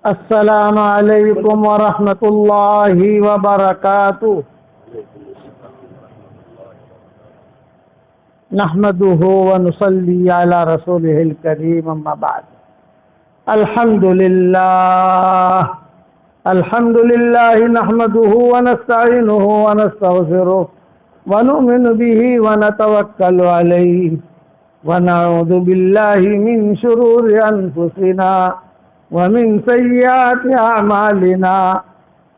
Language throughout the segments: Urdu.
السلام علیکم ورحمۃ اللہ وبرکاتہ. نحمده ونصلي على رسوله الكريم اما بعد. الحمد لله نحمده ونستعينه ونستغفره ونؤمن به ونتوكل عليه ونعوذ بالله من شرور أنفسنا ومن سيئات أعمالنا.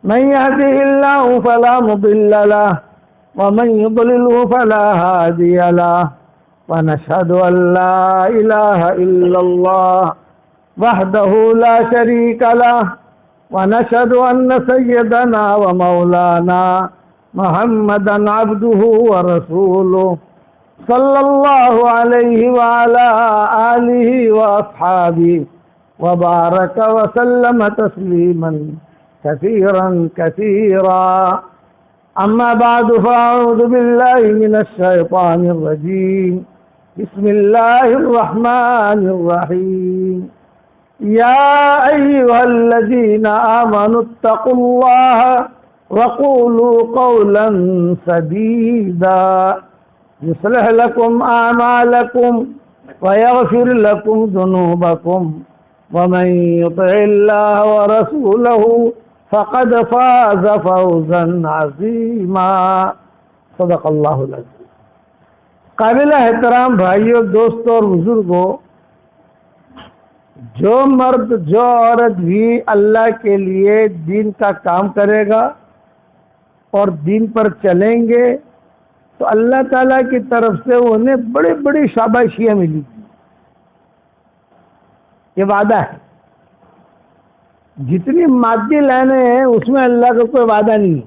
من يهده الله فلا مضل له ومن يضلله فلا هادي له. ونشهد أن لا إله إلا الله وحده لا شريك له. ونشهد أن سيدنا ومولانا محمدا عبده ورسوله صلى الله عليه وعلى آله وأصحابه وبارك وسلم تسليما كثيرا كثيرا. أما بعد فأعوذ بالله من الشيطان الرجيم. بسم الله الرحمن الرحيم. يا أيها الذين آمنوا اتقوا الله وقولوا قولا سديدا يصلح لكم أعمالكم ويغفر لكم ذنوبكم ومن يطع الله ورسوله فقد فاز فوزا عظيما. صدق اللہ العظیم. قابل احترام بھائیوں، دوستوں اور بزرگوں، جو مرد جو عورت بھی اللہ کے لیے دین کا کام کرے گا اور دین پر چلیں گے تو اللہ تعالیٰ کی طرف سے انہیں بڑی بڑی شاباشیاں ملی. یہ وعدہ ہے. جتنی مادی لائنیں ہیں اس میں اللہ کا کوئی وعدہ نہیں ہے.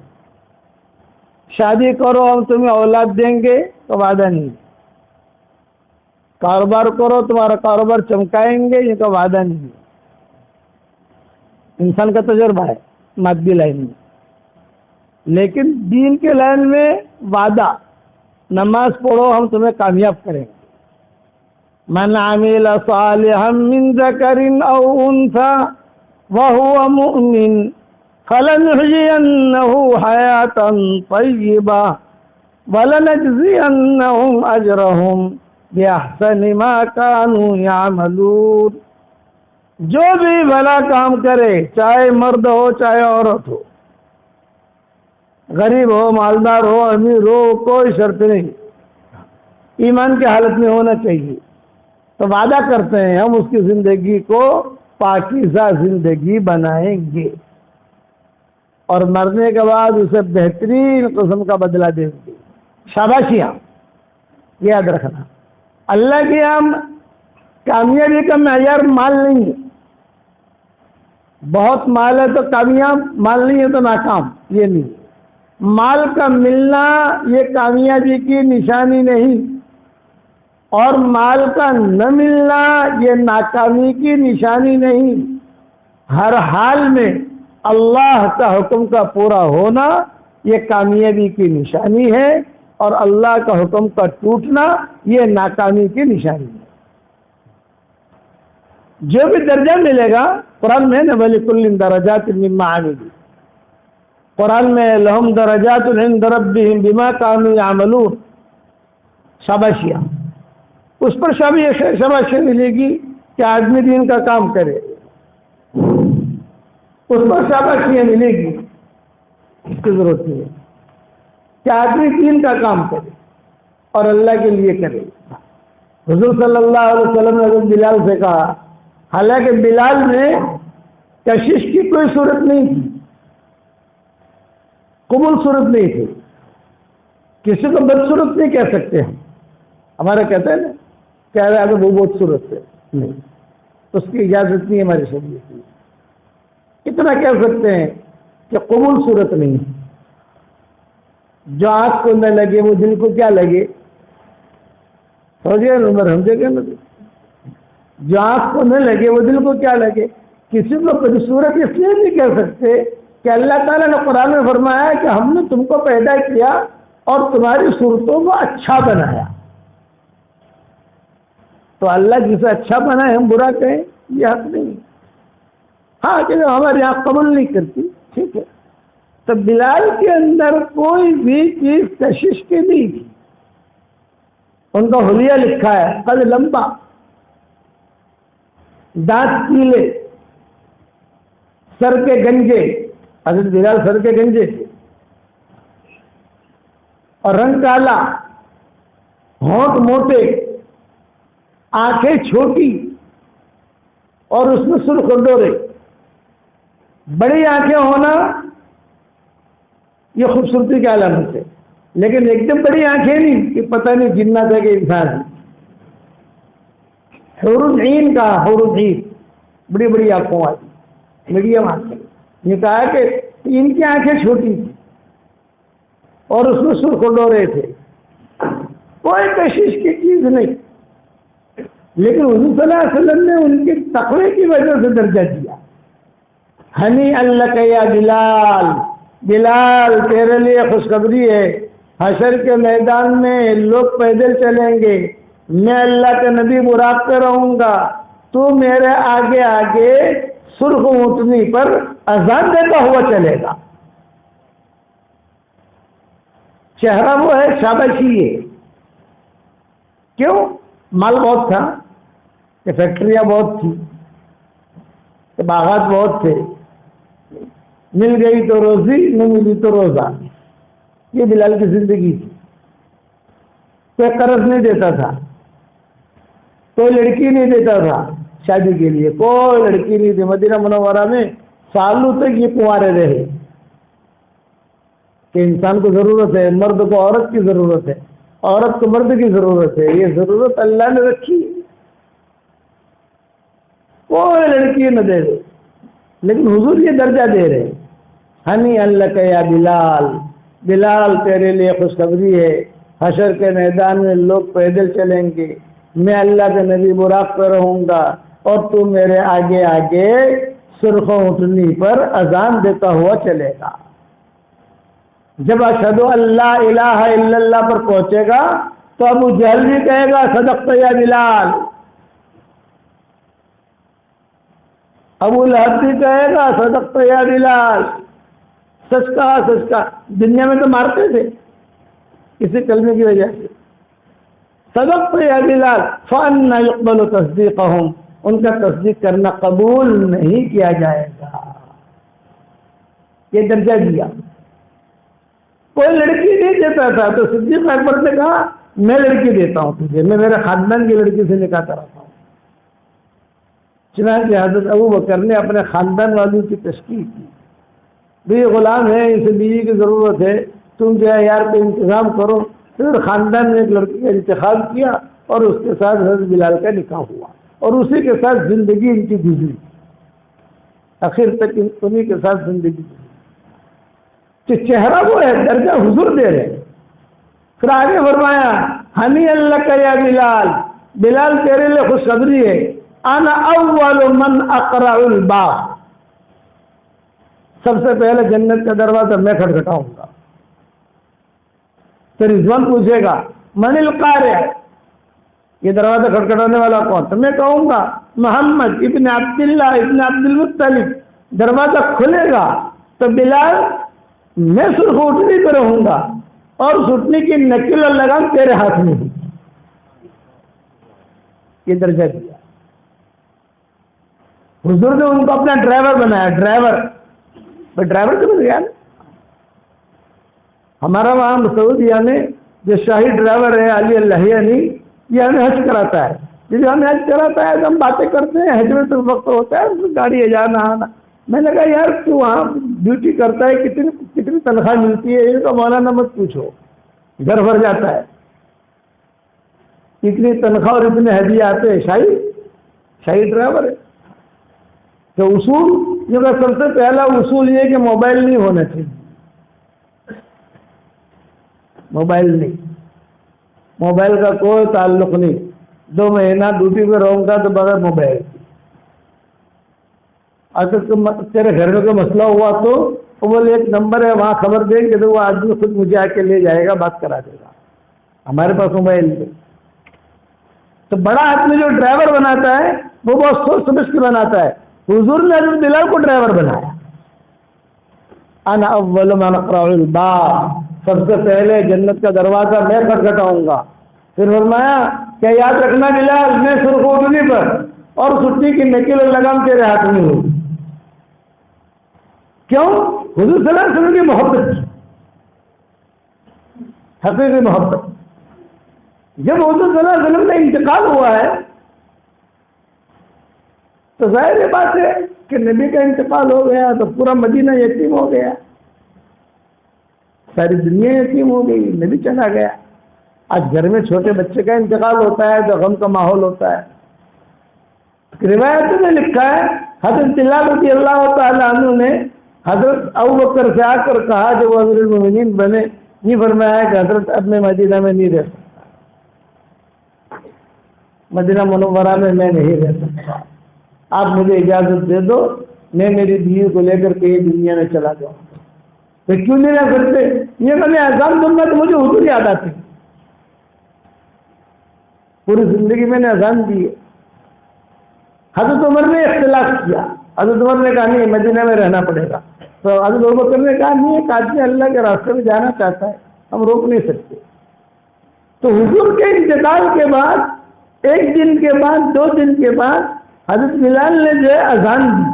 شادی کرو ہم تمہیں اولاد دیں گے تو وعدہ نہیں. کاروبار کرو تمہارا کاروبار چمکائیں گے یہ تو وعدہ نہیں. انسان کا تجربہ ہے مادی لائن میں. لیکن دین کے لائن میں وعدہ، نماز پڑھو ہم تمہیں کامیاب کریں گے. من عمل صالحا من ذکر او انثى وهو مؤمن فلنحيينه حياة طيبة ولنجزينهم أجرهم بأحسن ما كانوا يعملون. جو بھی بھلا کام کرے، چاہے مرد ہو چاہے عورت ہو، غریب ہو مالدار ہو امیر ہو، کوئی شرط نہیں، ایمان کی حالت میں ہونا چاہیے. تو وعدہ کرتے ہیں ہم اس کی زندگی کو پاکیزہ زندگی بنائیں گے اور مرنے کے بعد اسے بہترین قسم کا بدلہ دیں گے. شاباشیاں یاد رکھنا. اللہ کی ہم کامیابی کا معیار مال نہیں ہے. بہت مال ہے تو کامیاب، مال نہیں ہے تو ناکام، یہ نہیں. مال کا ملنا یہ کامیابی کی نشانی نہیں، اور مال کا نہ ملنا یہ ناکامی کی نشانی نہیں. ہر حال میں اللہ کا حکم کا پورا ہونا یہ کامیابی کی نشانی ہے، اور اللہ کا حکم کا ٹوٹنا یہ ناکامی کی نشانی ہے. جو بھی درجہ ملے گا قرآن میں ہے وَلِكُلٍّ دَرَجَاتٍ مِّمَّا عَمِلُوا. قرآن میں لَهُمْ دَرَجَاتٌ عِندَ رَبِّهِمْ بِمَا كَانُوا يَعْمَلُونَ. شاباشیاں اس پر شاباشی ملے گی کہ آدمی دین کا کام کرے. اس پر شاباشیاں ملے گی، اس کی ضرورت نہیں ہے کہ آدمی دین کا کام کرے اور اللہ کے لیے کرے. حضور صلی اللہ علیہ وسلم نے حضرت بلال سے کہا، حالانکہ بلال میں کشش کی کوئی صورت نہیں تھی، قبول صورت نہیں تھی. کسی کو بدصورت نہیں کہہ سکتے ہم. ہمارا کہتے ہیں نا کہہ رہے اگر وہ بہت صورت ہے نہیں، اس کی اجازت نہیں ہماری شریعت میں. اتنا کہہ سکتے ہیں کہ قبول صورت نہیں. جو آنکھ کو نہ لگے وہ دل کو کیا لگے؟ سمجھے عمر سمجھے گا نا. جو آنکھ کو نہ لگے وہ دل کو کیا لگے. کسی کو بدصورت اس لیے نہیں کہہ سکتے کہ اللہ تعالیٰ نے قرآن میں فرمایا ہے کہ ہم نے تم کو پیدا کیا اور تمہاری صورتوں کو اچھا بنایا. تو اللہ جسے اچھا بنائے ہم برا کہیں، یہ حق نہیں. ہاں کہ ہمارے یہاں قبول نہیں کرتی، ٹھیک ہے. تو بلال کے اندر کوئی بھی چیز کشش کی نہیں تھی. ان کا حلیہ لکھا ہے، قد لمبا، دانت پیلے، سر کے گنجے. حضرت بلال سر کے گنجے تھے، اور رنگ کالا، ہونٹ موٹے، آنکھیں چھوٹی اور اس میں سرخ ڈورے. بڑی آنکھیں ہونا یہ خوبصورتی کی علامت ہے، لیکن ایک دم بڑی آنکھیں نہیں کہ پتہ نہیں جنات ہے کہ انسان ہے. حور العین کا، حور العین بڑی بڑی آنکھوں والی، میڈیم آنکھیں. یہ کہا کہ ان کی آنکھیں چھوٹی تھی اور اس میں سرخ ڈورے تھے. کوئی کشش کی چیز نہیں، لیکن حضور صلی اللہ علیہ وسلم نے ان کے تقوی کی وجہ سے درجہ دیا. ہنی اللہ یا بلال، بلال تیرے لیے خوشخبری ہے، حشر کے میدان میں لوگ پیدل چلیں گے، میں اللہ کے نبی براق پہ رہوں گا، تو میرے آگے آگے سرخ اونٹنی پر اذان دیتا ہوا چلے گا. چہرہ وہ ہے شاباشی ہے. کیوں؟ مال بہت تھا، کہ فیکٹریاں بہت تھی، کہ باغات بہت تھے، مل گئی تو روزی، نہ ملی تو روزہ. یہ بلال کی زندگی تھی. کوئی قرض نہیں دیتا تھا، کوئی لڑکی نہیں دیتا تھا شادی کے لیے، کوئی لڑکی نہیں تھی. مدینہ منورہ میں سالوں تک یہ کنوارے رہے. کہ انسان کو ضرورت ہے، مرد کو عورت کی ضرورت ہے، عورت کو مرد کی ضرورت ہے. یہ ضرورت اللہ نے رکھی، کوئی لڑکی نہ دے دے. لیکن حضور یہ درجہ دے رہے، ہنی اللہ کا یا بلال، بلال تیرے لیے خوشخبری ہے، حشر کے میدان میں لوگ پیدل چلیں گے، میں اللہ کے نبی براق پہ رہوں گا، اور تو میرے آگے آگے سرخ اونٹنی پر اذان دیتا ہوا چلے گا. جب اشہد اللہ الہ الا اللہ پر پہنچے گا تو ابو جہل بھی کہے گا صدقت یا بلال، ابو لہب بھی کہے گا صدقت یا بلال، سچ کہا سچ کہا. دنیا میں تو مارتے تھے کسی کلمے کی وجہ سے. صدقت یا بلال فأنا يقبل تصدیقہم، ان کا تصدیق کرنا قبول نہیں کیا جائے گا. یہ درجہ دیا. کوئی لڑکی نہیں دیتا تھا تو صدیق اکبر نے کہا میں لڑکی دیتا ہوں تجھے، میں میرے خاندان کی لڑکی سے نکاح کراتا ہوں. چنانچہ حضرت ابو بکر نے اپنے خاندان والوں کی تشکیل کی. بھی غلام ہے، اسے بیوی کی ضرورت ہے، تم جو ہے یار پہ انتظام کرو. پھر خاندان نے ایک لڑکی کا انتخاب کیا اور اس کے ساتھ حضرت بلال کا نکاح ہوا، اور اسی کے ساتھ زندگی ان کی گزری، آخر تک انہی کے ساتھ زندگی گزری. کہ چہرہ وہ ہے، درجہ حضور دے رہے. پھر آگے فرمایا ہنی اللہ کا یا بلال، بلال تیرے لیے خوشخبری ہے، انا اول من اقرع الباب، سب سے پہلے جنت کا دروازہ میں کھٹکھٹاؤں گا. تو رضوان پوچھے گا من القارع، یہ دروازہ کھٹکھٹانے والا کون؟ تو میں کہوں گا محمد ابن عبداللہ ابن عبد المطلب. دروازہ کھلے گا تو بلال میں سرخ اونٹنی پہ رہوں گا اور اس اونٹنی کی نکل اور لگام تیرے ہاتھ میں ہوں. یہ درجہ دیا. حضور نے ان کو اپنا ڈرائیور بنایا. ڈرائیور تو بن گیا نا. ہمارا وہاں سعودیہ میں جو شاہی ڈرائیور ہے علی اللہیانی، یہ ہمیں حج کراتا ہے. جب ہمیں حج کراتا ہے تو ہم باتیں کرتے ہیں، حج میں تو وقت ہوتا ہے گاڑی ہے جانا آنا. میں نے کہا یار تو وہاں ڈیوٹی کرتا ہے، کتنی تنخواہ ملتی ہے؟ ان کا مولانا مت پوچھو، گھر بھر جاتا ہے. اتنی تنخواہ اور اتنے ہدیے آتے ہیں. شاہی ڈرائیور ہے. تو اصول جو کہ سب سے پہلا اصول یہ کہ موبائل نہیں ہونا چاہیے. موبائل نہیں، موبائل کا کوئی تعلق نہیں. 2 مہینہ ڈیوٹی پہ رہوں گا تو بغیر موبائل. اگر تیرے گھر میں کوئی مسئلہ ہوا تو وہ بولے ایک نمبر ہے وہاں خبر دیں گے تو وہ آدمی خود مجھے آ کے لے جائے گا، بات کرا دے گا. ہمارے پاس موبائل ہے. تو بڑا آدمی جو ڈرائیور بناتا ہے وہ بہت سوچ سمجھ کے بناتا ہے. حضور نے حضرت بلال کو ڈرائیور بنایا. انا اول من اقرع الباب، سب سے پہلے جنت کا دروازہ میں کھٹکھٹاؤں گا. پھر فرمایا کہ یاد رکھنا بلال، میں سرخوردنی پر اور سٹی کی نکیل اور لگام تیرے ہاتھ میں ہوں. کیوں؟ حضور صلی اللہ علیہ وسلم کی محبت، حقیقی محبت. جب حضور صلی اللہ علیہ وسلم کا انتقال ہوا ہے تو ظاہر بات ہے کہ نبی کا انتقال ہو گیا تو پورا مدینہ یتیم ہو گیا، ساری دنیا یتیم ہو گئی، نبی چلا گیا. آج گھر میں چھوٹے بچے کا انتقال ہوتا ہے تو غم کا ماحول ہوتا ہے. روایتوں میں لکھا ہے حضرت بلال رضی اللہ تعالیٰ عنہ نے حضرت ابوبکر سے آ کر کہا جو وہ امیر المومنین بنے، یہ فرمایا کہ حضرت اب میں مدینہ میں نہیں رہ سکتا، مدینہ منورہ میں میں نہیں رہ سکتا، آپ مجھے اجازت دے دو، میں میری بیوی کو لے کر کے یہ دنیا میں چلا جاؤں. تو کیوں نہیں رہ سکتے؟ یہ میں نے اذان دوں گا تو مجھے حضور یاد آتی. پوری زندگی میں نے اذان دی ہے. حضرت عمر نے اختلاف کیا، حضرت عمر نے کہا نہیں مدینہ میں رہنا پڑے گا، تو حضرت ابوبکر نے کہا نہیں، ایک آدمی اللہ کے راستے میں جانا چاہتا ہے، ہم روک نہیں سکتے. تو حضور کے انتقال کے بعد ایک دن کے بعد 2 دن کے بعد حضرت بلال نے جو ہے اذان دی.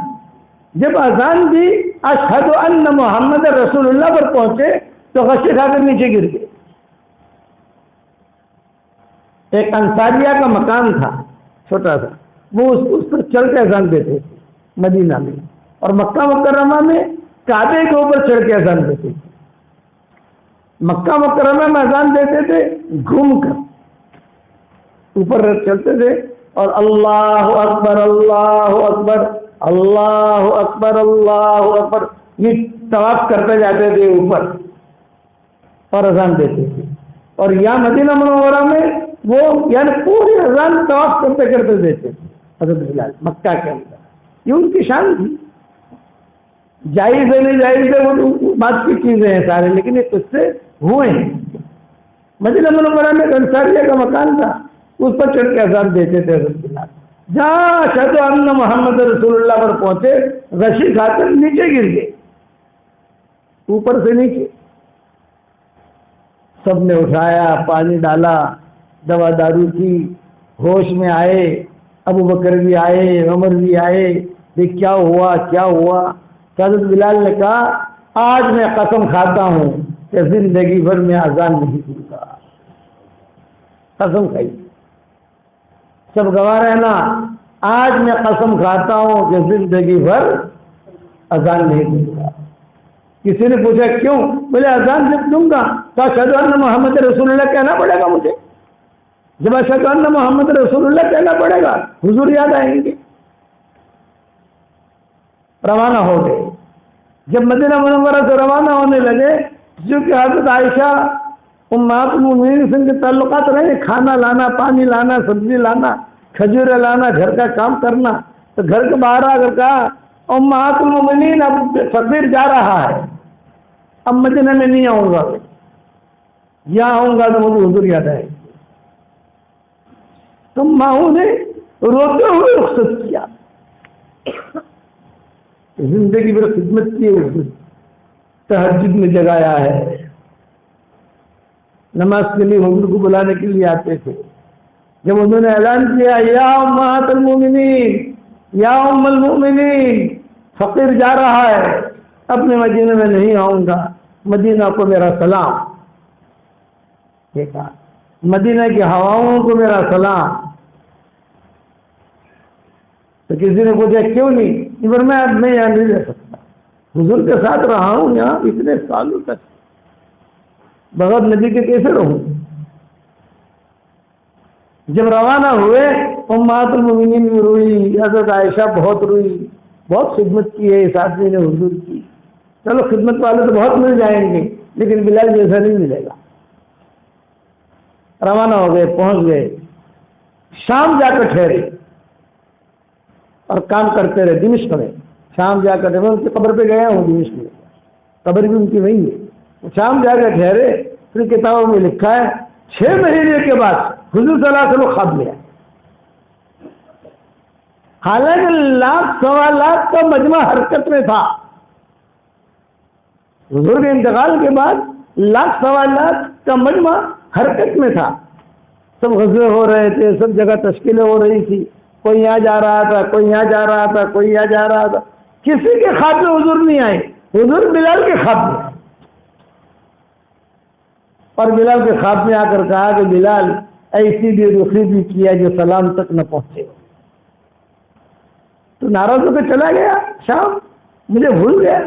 جب اذان دی اشہد ان محمد رسول اللہ پر پہنچے تو غشے کھا کر نیچے گر گئے. ایک انصاریہ کا مکان تھا چھوٹا سا، وہ اس پر چڑھ کے اذان دیتے تھے مدینہ میں، اور مکہ مکرمہ میں کعبے کے اوپر چڑھ کے اذان دیتے تھے. مکہ مکرمہ میں اذان دیتے تھے گھوم کر، اوپر چلتے تھے اور اللہ اکبر اللہ اکبر اللہ اکبر اللہ اکبر یہ طواف کرتے جاتے تھے اوپر اور اذان دیتے تھے. اور یہاں مدینہ منورہ میں وہ یعنی پوری اذان طواف کرتے کرتے دیتے تھے حضرت بلال مکہ کے اندر. یہ ان کی شان تھی. جائز ہے نہیں جائز ہے وہ بات کی چیزیں ہیں سارے، لیکن یہ کچھ سے ہوئے ہیں. مدینہ منورہ میں انصاریہ کا مکان تھا، اس پر چڑھ کے اذان دیتے تھے حضرت بلال. جہاں اشہد ان محمد رسول اللہ پر پہنچے غشی کھا کر نیچے گر گئے، اوپر سے نیچے. سب نے اٹھایا، پانی ڈالا، دوا دارو کی، ہوش میں آئے. ابو بکر بھی آئے، عمر بھی آئے، دیکھ کیا ہوا کیا ہوا. حضرت بلال نے کہا آج میں قسم کھاتا ہوں کہ زندگی بھر میں اذان نہیں دوں گا. قسم کھائی، سب گواہ رہنا، آج میں قسم کھاتا ہوں کہ زندگی بھر اذان نہیں دوں گا. کسی نے پوچھا کیوں؟ بولے اذان جب دوں گا تو اشہد ان محمد رسول اللہ کہنا پڑے گا مجھے. جب اشہد ان محمد رسول اللہ کہنا پڑے گا حضور یاد آئیں گے. روانہ ہو گئے. جب مدینہ منورہ سے روانہ ہونے لگے، کیونکہ حضرت عائشہ امہات المؤمنین سے کے تعلقات رہے، کھانا لانا، پانی لانا، سبزی لانا، کھجوریں لانا، گھر کا کام کرنا، تو گھر کے باہر آ کر کہا امہات المؤمنین اب فقیر جا رہا ہے، اب مدینہ میں نہیں آؤں گا، یہاں آؤں گا تو مجھے حضور یاد آئے. تو ماؤں نے روتے ہوئے رخصت کیا. زندگی بھر خدمت کی ہے، تہجد میں جگایا ہے، نماز کے لیے حضور کو بلانے کے لیے آتے تھے. جب انہوں نے اعلان کیا یا امہات المؤمنین یا ام المؤمنین فقیر جا رہا ہے، اپنے مدینہ میں نہیں آؤں گا، مدینہ کو میرا سلام. دیکھا، مدینہ کی ہواؤں کو میرا سلام. تو کسی نے پوچھا کیوں نہیں؟ میں اب میں یہاں نہیں رہ سکتا، حضور کے ساتھ رہا ہوں یہاں اتنے سالوں تک، بغیر نبی کے کیسے رہوں. جب روانہ ہوئے امہات المؤمنین بھی روئی، حضرت عائشہ بہت روئی، بہت خدمت کی ہے اس آدمی نے حضور کی. چلو خدمت والے تو بہت مل جائیں گے لیکن بلال جیسا نہیں ملے گا. روانہ ہو گئے، پہنچ گئے، شام جا کر ٹھہرے اور کام کرتے رہے. دمشق میں شام جا کر، میں ان کی قبر پہ گیا ہوں، دمشق میں قبر بھی ان کی وہی ہے. شام جا کر ٹھہرے. پھر کتابوں میں لکھا ہے 6 مہینے کے بعد حضور صلی اللہ علیہ وسلم خواب میں آئے. حالانکہ لاکھ سوا لاکھ کا مجمع حرکت میں تھا. حضور کے انتقال کے بعد لاکھ سوا لاکھ کا مجمع حرکت میں تھا. سب غزوے ہو رہے تھے، سب جگہ تشکیلیں ہو رہی تھی. کوئی یہاں جا رہا تھا، کوئی یہاں جا رہا تھا، کوئی یہاں جا رہا تھا. کسی کے خواب میں حضور نہیں آئے، حضور بلال کے خواب میں آئے. اور بلال کے خواب میں آ کر کہا کہ بلال ایسی بھی رخی بھی کیا جو سلام تک نہ پہنچے. تو ناراض ہو کے چلا گیا شام، مجھے بھول گیا.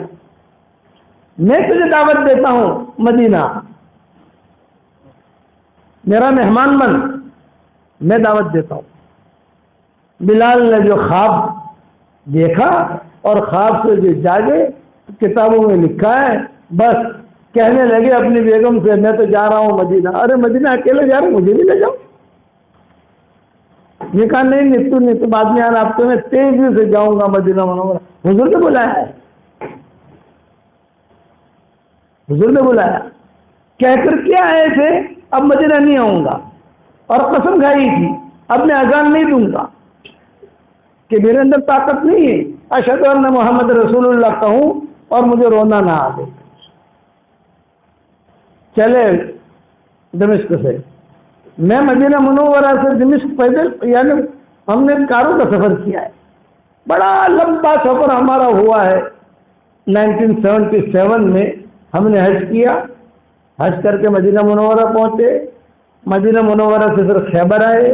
میں تجھے دعوت دیتا ہوں مدینہ، میرا مہمان بن، میں دعوت دیتا ہوں. بلال نے جو خواب دیکھا اور خواب سے جو جاگے کتابوں میں لکھا ہے، بس کہنے لگے اپنی بیگم سے میں تو جا رہا ہوں مدینہ. ارے مدینہ اکیلے جا رہے، مجھے بھی لے جاؤ. یہ کہا نہیں تو بعد میں آنا، اب تو میں تیزی سے جاؤں گا مدینہ منورہ. حضور نے بلایا ہے، حضور نے بلایا. کہہ کر کیا آئے تھے اب مدینہ نہیں آؤں گا، اور قسم کھائی تھی اب میں اذان نہیں دوں گا کہ میرے اندر طاقت نہیں ہے اشہد ان محمد رسول اللہ کہوں اور مجھے رونا نہ آئے. چلے دمشق سے، میں مدینہ منورہ سے دمشق پیدل، یعنی ہم نے کاروں کا سفر کیا ہے. بڑا لمبا سفر ہمارا ہوا ہے. 1977 میں ہم نے حج کیا، حج کر کے مدینہ منورہ پہنچے. مدینہ منورہ سے پھر خیبر آئے،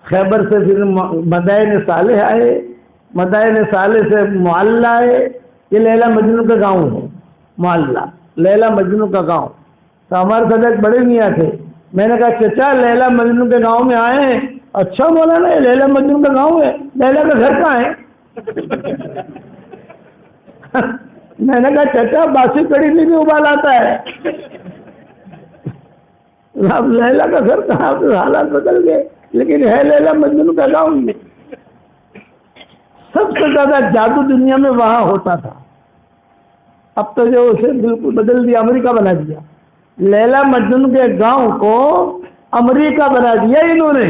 خیبر سے پھر مدائن صالح آئے، مدائن صالح سے معلّہ آئے. یہ لیلا مجنوں کا گاؤں ہے، معلّہ لیلا مجنوں کا گاؤں. تو ہمارے ساتھ ایک بڑے میاں تھے. میں نے کہا چچا لیلا مجنوں کے گاؤں میں آئے ہیں. اچھا مولانا یہ لیلا مجنوں کا گاؤں ہے، لیلا کا گھر کہاں ہے؟ میں نے کہا چچا باسی کڑی میں بھی ابال آتا ہے. اب لیلا کا گھر کہاں، حالات بدل گئے، لیکن ہے لیلا مجنوں کا گاؤں میں. سب سے زیادہ جادو دنیا میں وہاں ہوتا تھا. اب تو جو اسے بالکل بدل دیا، امریکہ بنا دیا. لیلا مجنون کے گاؤں کو امریکہ بنا دیا انہوں نے.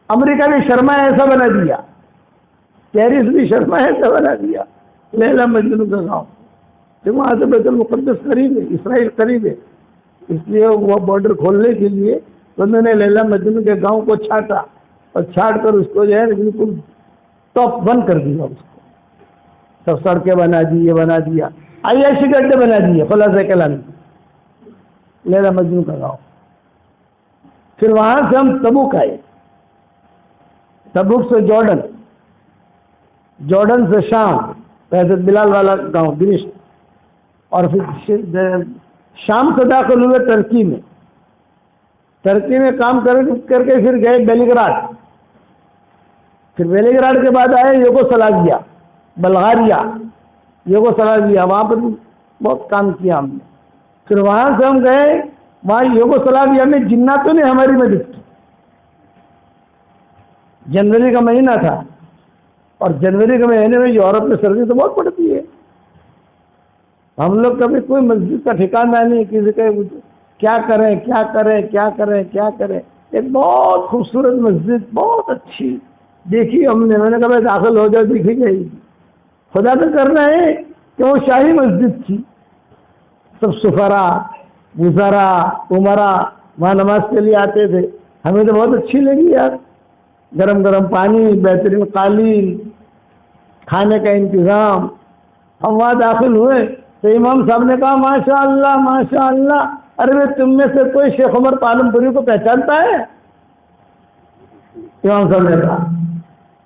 امریکہ بھی شرما ایسا بنا دیا، پیرس بھی شرما ایسا بنا دیا لیلا مجنون کا گاؤں. تو وہاں سے بیت المقدس قریب ہے، اسرائیل قریب ہے، اس لیے وہ بارڈر کھولنے کے لیے انہوں نے لیلا مجنون کے گاؤں کو چھاٹا اور چھاٹ کر اس کو جو ہے بالکل ٹاپ بند کر دیا. اس کو سب سڑکیں بنا دی، یہ بنا دیا، عیاشی گڈھے بنا دیے. خلاصہ کلام لیلا مجنون کا گاؤں. پھر وہاں سے ہم تبوک آئے، تبوک سے جارڈن، جارڈن سے شام، حضرت بلال والا گاؤں دمشق، اور پھر شام سے داخل ہوئے ترکی میں. ترکی میں کام کر کے پھر گئے بیلی گراڈ. پھر بیلی گراڈ کے بعد آئے یوگوسلاویا، بلغاریہ، یوگوسلاویا. وہاں پر بہت کام کیا ہم نے. پھر وہاں سے ہم گئے، وہاں یوگوسلاویا میں جناتوں نے ہماری مدد کی. جنوری کا مہینہ تھا، اور جنوری کے مہینے میں یورپ میں سردی تو بہت پڑتی ہے. ہم لوگ کبھی کوئی مسجد کا ٹھکانہ نہیں، کسی کے کیا کریں کیا کریں کیا کریں کیا کریں. ایک بہت خوبصورت مسجد، بہت اچھی دیکھی ہم نے. میں نے کہا داخل ہو جاؤ، دیکھی گئی. خدا تو کرنا ہے کہ وہ شاہی مسجد تھی. سب سفرا، وزرا، عمرا وہاں نماز کے لیے آتے تھے. ہمیں تو بہت اچھی لگی یار. گرم گرم پانی، بہترین قالین، کھانے کا انتظام. ہم وہاں داخل ہوئے تو امام صاحب نے کہا ماشاء اللہ ماشاء اللہ. ارے تم میں سے کوئی شیخ عمر پالم پوری کو پہچانتا ہے؟ امام صاحب نے کہا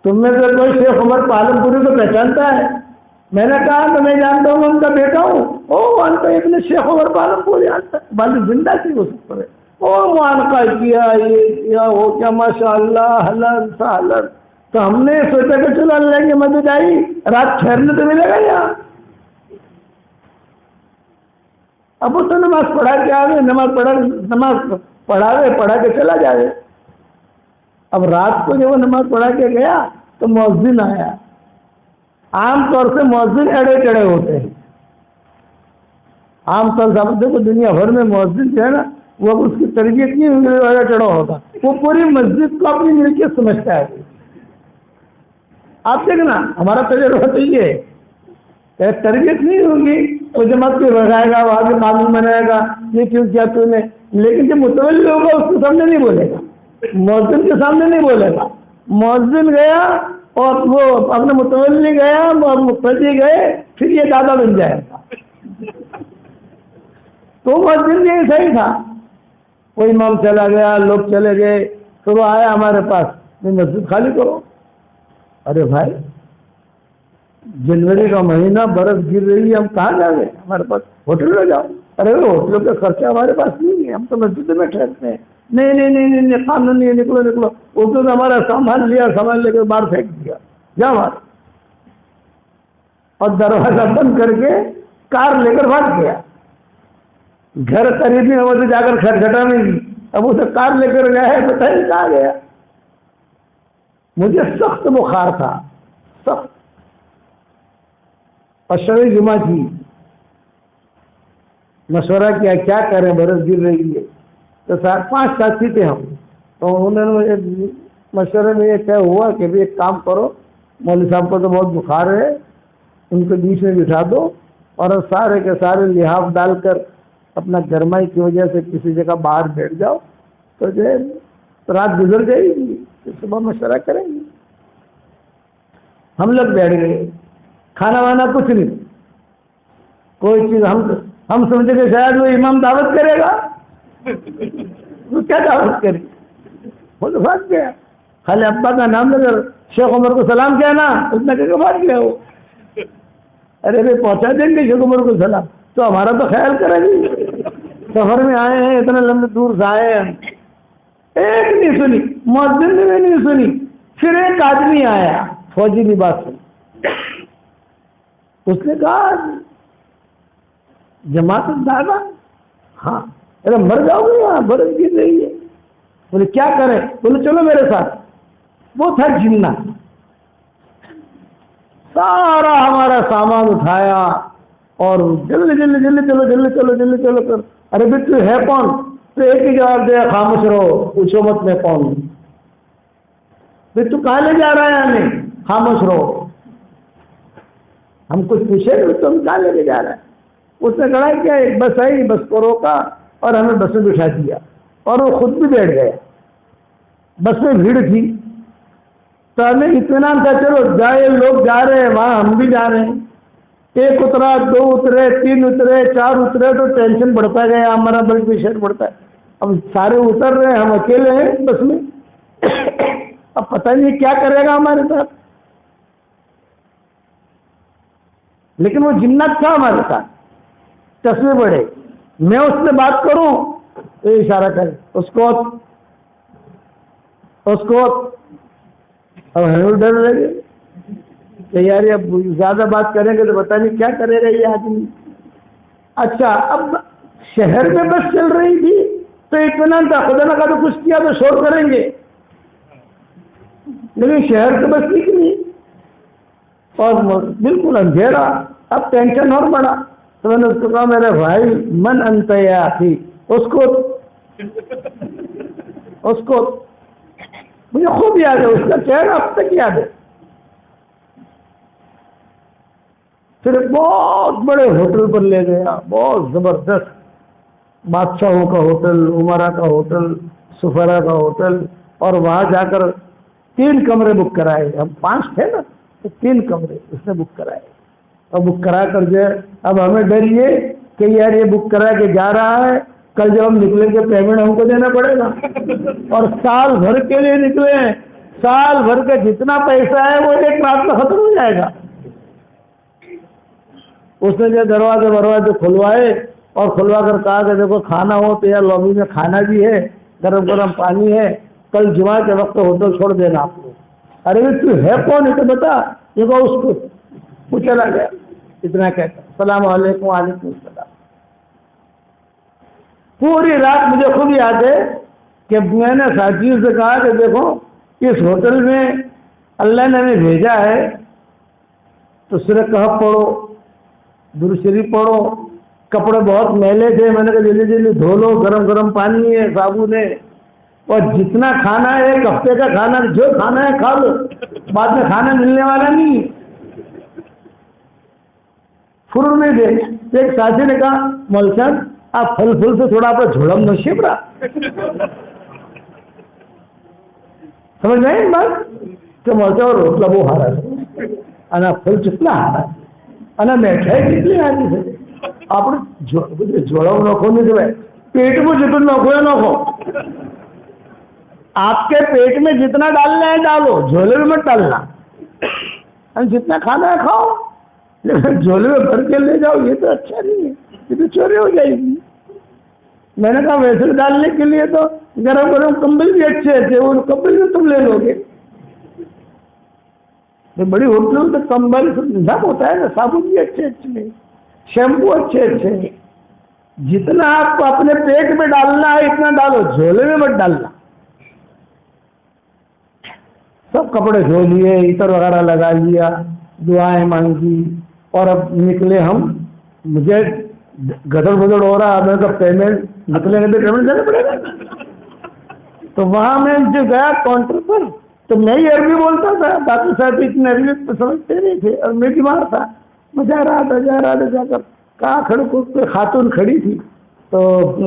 تم میں سے کوئی شیخ عمر پالم پوری کو پہچانتا ہے؟ میں نے کہا کہ میں جانتا ہوں، ان کا بیٹا ہوں. او انت ابن شیخ عمر پالم پوری، والد زندہ تھی اس پر. او معانقہ کیا، یہ کیا، وہ کیا، ماشاء اللہ، حلن سہلن. تو ہم نے سوچا کہ چلو اللہ کی مدد آئی، رات ٹھہرنے تو ملے گا یہاں. اب وہ تو نماز پڑھا کے آگے، نماز پڑھا کے چلا جائے. اب رات کو جب وہ نماز پڑھا کے گیا تو مؤذن آیا. عام طور سے مؤذن ایڑے چڑھے ہوتے ہیں. عام طور سے دیکھو دنیا بھر میں مؤذن جو ہے نا، وہ اس کی تربیت نہیں ہوگی ایڑے چڑھا ہوگا. وہ پوری مسجد کو اپنی ملکیت سمجھتا ہے. آپ دیکھنا ہمارا تجربہ تو یہ ہے، تربیت نہیں ہوگی وہ جماعت پہ بگائے گا، وہاں بھی معلوم بنائے گا یہ کیوں کیا تو نے، لیکن جو متولی ہوگا اس کے سامنے نہیں بولے گا، مؤذن کے سامنے نہیں بولے گا. مؤذن گیا اور وہ اپنے متولی گیا اور مقتدی گئے، پھر یہ دادا بن جائے گا. تو مؤذن بھی صحیح تھا. کوئی امام چلا گیا، لوگ چلے گئے، تو وہ آیا ہمارے پاس، مسجد خالی کرو. ارے بھائی جنوری کا مہینہ، برف گر رہی ہے، ہم کہاں جائیں گے؟ ہمارے پاس ہوٹل میں جاؤ. ارے ہوٹلوں کا خرچہ ہمارے پاس نہیں ہے، ہم تو مسجد میں ٹھہرتے ہیں. نہیں نہیں نہیں نہیں قانون نہیں، نکلو نکلو. اس نے ہمارا سامان لیا، سامان لے کے باہر پھینک دیا، جا باہر، اور دروازہ بند کر کے کار لے کر بھاگ گیا. گھر قریبی میں سے جا کر کھٹکھٹا نہیں دی. اب اسے کار لے کر گیا ہے، بتائیے کہاں گیا. مجھے سخت بخار تھا، سخت، اور شب جمعہ کی مشورہ کیا کیا کریں، برف گر رہی ہے. تو 4-5 ساتھی تھے ہم، تو انہوں نے مشورے میں یہ طے ہوا کہ بھی ایک کام کرو، مولوی صاحب کو تو بہت بخار ہے، ان کو بیچ میں بٹھا دو اور سارے کے سارے لحاف ڈال کر اپنا گرمائی کی وجہ سے کسی جگہ باہر بیٹھ جاؤ، تو جو ہے رات گزر جائے گی، پھر صبح مشورہ کریں گے. ہم لوگ بیٹھ گئے، کھانا وانا کچھ نہیں، کوئی چیز. ہم سمجھے کہ شاید وہ امام دعوت کرے گا. وہ کیا دعوت کرے، وہ تو بھاگ گیا. خالی ابا کا نام لے کر شیخ عمر کو سلام کہنا، اتنا کہہ کے بھاگ گیا وہ. ارے بھائی پہنچا دیں گے شیخ عمر کو سلام، تو ہمارا تو خیال کرے گی. سفر میں آئے ہیں، اتنے لمبے دور سے آئے ہیں، ایک نہیں سنی، مؤذن نے بھی نہیں سنی. پھر ایک آدمی آیا فوجی لباس میں، اس نے کہا جماعت دادا، ہاں. ارے مر جاؤ گے، یہاں برف گر رہی ہے. بولے کیا کریں؟ بولے چلو میرے ساتھ. وہ تھا جنہ. سارا ہمارا سامان اٹھایا اور جلدی جلدی جلدی چلو جلدی چلو جلدی چلو کر. ارے بھی تو ہے کون؟ تو ایک ہی جواب دیا، خاموش رہو، پوچھو مت میں کون ہوں. بھی تو کہاں لے جا رہا ہے ہمیں؟ خاموش رہو. ہم کچھ پوچھے تو ہم کہاں لے کے جا رہا ہے؟ اس نے کہا کیا ایک بس آئی، بس کو روکا اور ہمیں بس میں بٹھا دیا، اور وہ خود بھی بیٹھ گیا. بس میں بھیڑ تھی تو ہمیں اطمینان تھا، چلو جائے، لوگ جا رہے ہیں وہاں، ہم بھی جا رہے ہیں. ایک اترا، 2 اترے، 3 اترے، 4 اترے، تو ٹینشن بڑھتا گیا ہمارا، بلڈ پریشر بڑھتا ہے. اب سارے اتر رہے ہیں، ہم اکیلے ہیں بس میں. اب پتہ نہیں کیا کرے گا ہمارے ساتھ. لیکن وہ جنت تھا ہمارے ساتھ، چشمے بڑے. میں اس سے بات کروں تو اشارہ کرے، اس کو اب ہمیں ڈر لگے کہ یار اب زیادہ بات کریں گے تو پتہ نہیں کیا کرے گا یہ آدمی. اچھا اب شہر میں بس چل رہی تھی تو اطمینان تھا، خدا نہ کہا تو کچھ کیا تو شور کریں گے، لیکن شہر سے بس نکلی اور بالکل اندھیرا. اب ٹینشن اور بڑھا. تو میں نے اس کو کہا میرے بھائی من انت یا اخی، اس کو مجھے خوب یاد ہے، اس کا چہرہ اب تک یاد ہے. پھر بہت بڑے ہوٹل پر لے گیا، بہت زبردست، بادشاہوں کا ہوٹل، عمرا کا ہوٹل، سفرا کا ہوٹل. اور وہاں جا کر 3 کمرے بک کرائے. ہم 5 تھے نا، تو 3 کمرے اس نے بک کرائے. اور بک کرا کر جو ہے، اب ہمیں ڈر یہ کہ یار یہ بک کرا کے جا رہا ہے، کل جب ہم نکلیں گے پیمنٹ ہم کو دینا پڑے گا، اور سال بھر کے لیے نکلے ہیں، سال بھر کا جتنا پیسہ ہے وہ ایک رات میں ختم ہو جائے گا. اس نے جو دروازے کھلوائے اور کھلوا کر کہا کہ دیکھو کھانا ہو تو یار لابی میں کھانا بھی ہے، گرم گرم پانی ہے، کل جمعہ کے وقت ہوٹل چھوڑ دینا آپ کو. ارے تو ہے کون ہے تو بتا. دیکھو اس کو وہ چلا گیا. اتنا کہتا السلام علیکم. وعلیکم السلام. پوری رات مجھے خود یاد ہے کہ میں نے ساتھیوں سے کہا کہ دیکھو اس ہوٹل میں اللہ نے ہمیں بھیجا ہے تو سورہ کہف پڑھو، درود شریف پڑھو. کپڑے بہت میلے تھے، میں نے کہا جلدی جلدی دھو لو، گرم گرم پانی ہے، صابن ہے. اور جتنا کھانا ہے ایک ہفتے کا کھانا جو کھانا ہے کھا لو، بعد میں کھانا ملنے والا نہیں ہے۔ فرور نہیں دے۔ ایک ساتھی نے کہا مول صاحب آپ پھل پھل سے تھوڑا آپ جھوڑم نشیب رہا، سمجھ رہے ہیں بات کہ مول صاحب روٹلا وہ ہارا ہے انا پھل کتنا ہارا انا میٹھائی کتنی آتی ہے، آپ جھوڑم نکھو نہیں دے پیٹ میں جتنا نکھو ہے نکھو، آپ کے پیٹ میں جتنا ڈالنا ہے ڈالو، جھولے میں مت ڈالنا، جتنا کھانا ہے کھاؤ، لیکن جھولے میں بھر کے لے جاؤ یہ تو اچھا نہیں ہے، یہ تو چوری ہو جائے گی۔ میں نے کہا ویسے ڈالنے کے لیے تو گرم گرم کمبل بھی اچھے اچھے، وہ کمبل بھی تم لے لو گے، بڑی ہوٹلوں میں تو کمبل نظام ہوتا ہے نا، صابن بھی اچھے اچھے، شیمپو اچھے اچھے، جتنا آپ کو اپنے پیٹ میں ڈالنا ہے اتنا ڈالو، جھولے میں مت ڈالنا۔ سب کپڑے دھو لیے، عطر وغیرہ لگا لیا، دعائیں مانگی، اور اب نکلے ہم۔ مجھے گدڑ بدڑ ہو رہا، میں تو پیمنٹ نکلیں گے تو پیمنٹ دینا پڑے گا، تو وہاں میں جو گیا کاؤنٹر پر تو میں ہی عربی بولتا تھا، باقی ساتھی اتنے عربی تو سمجھتے نہیں تھے، اور میں بیمار تھا، میں جا رہا تھا جا کر کہاں کھڑے کو خاتون کھڑی تھی، تو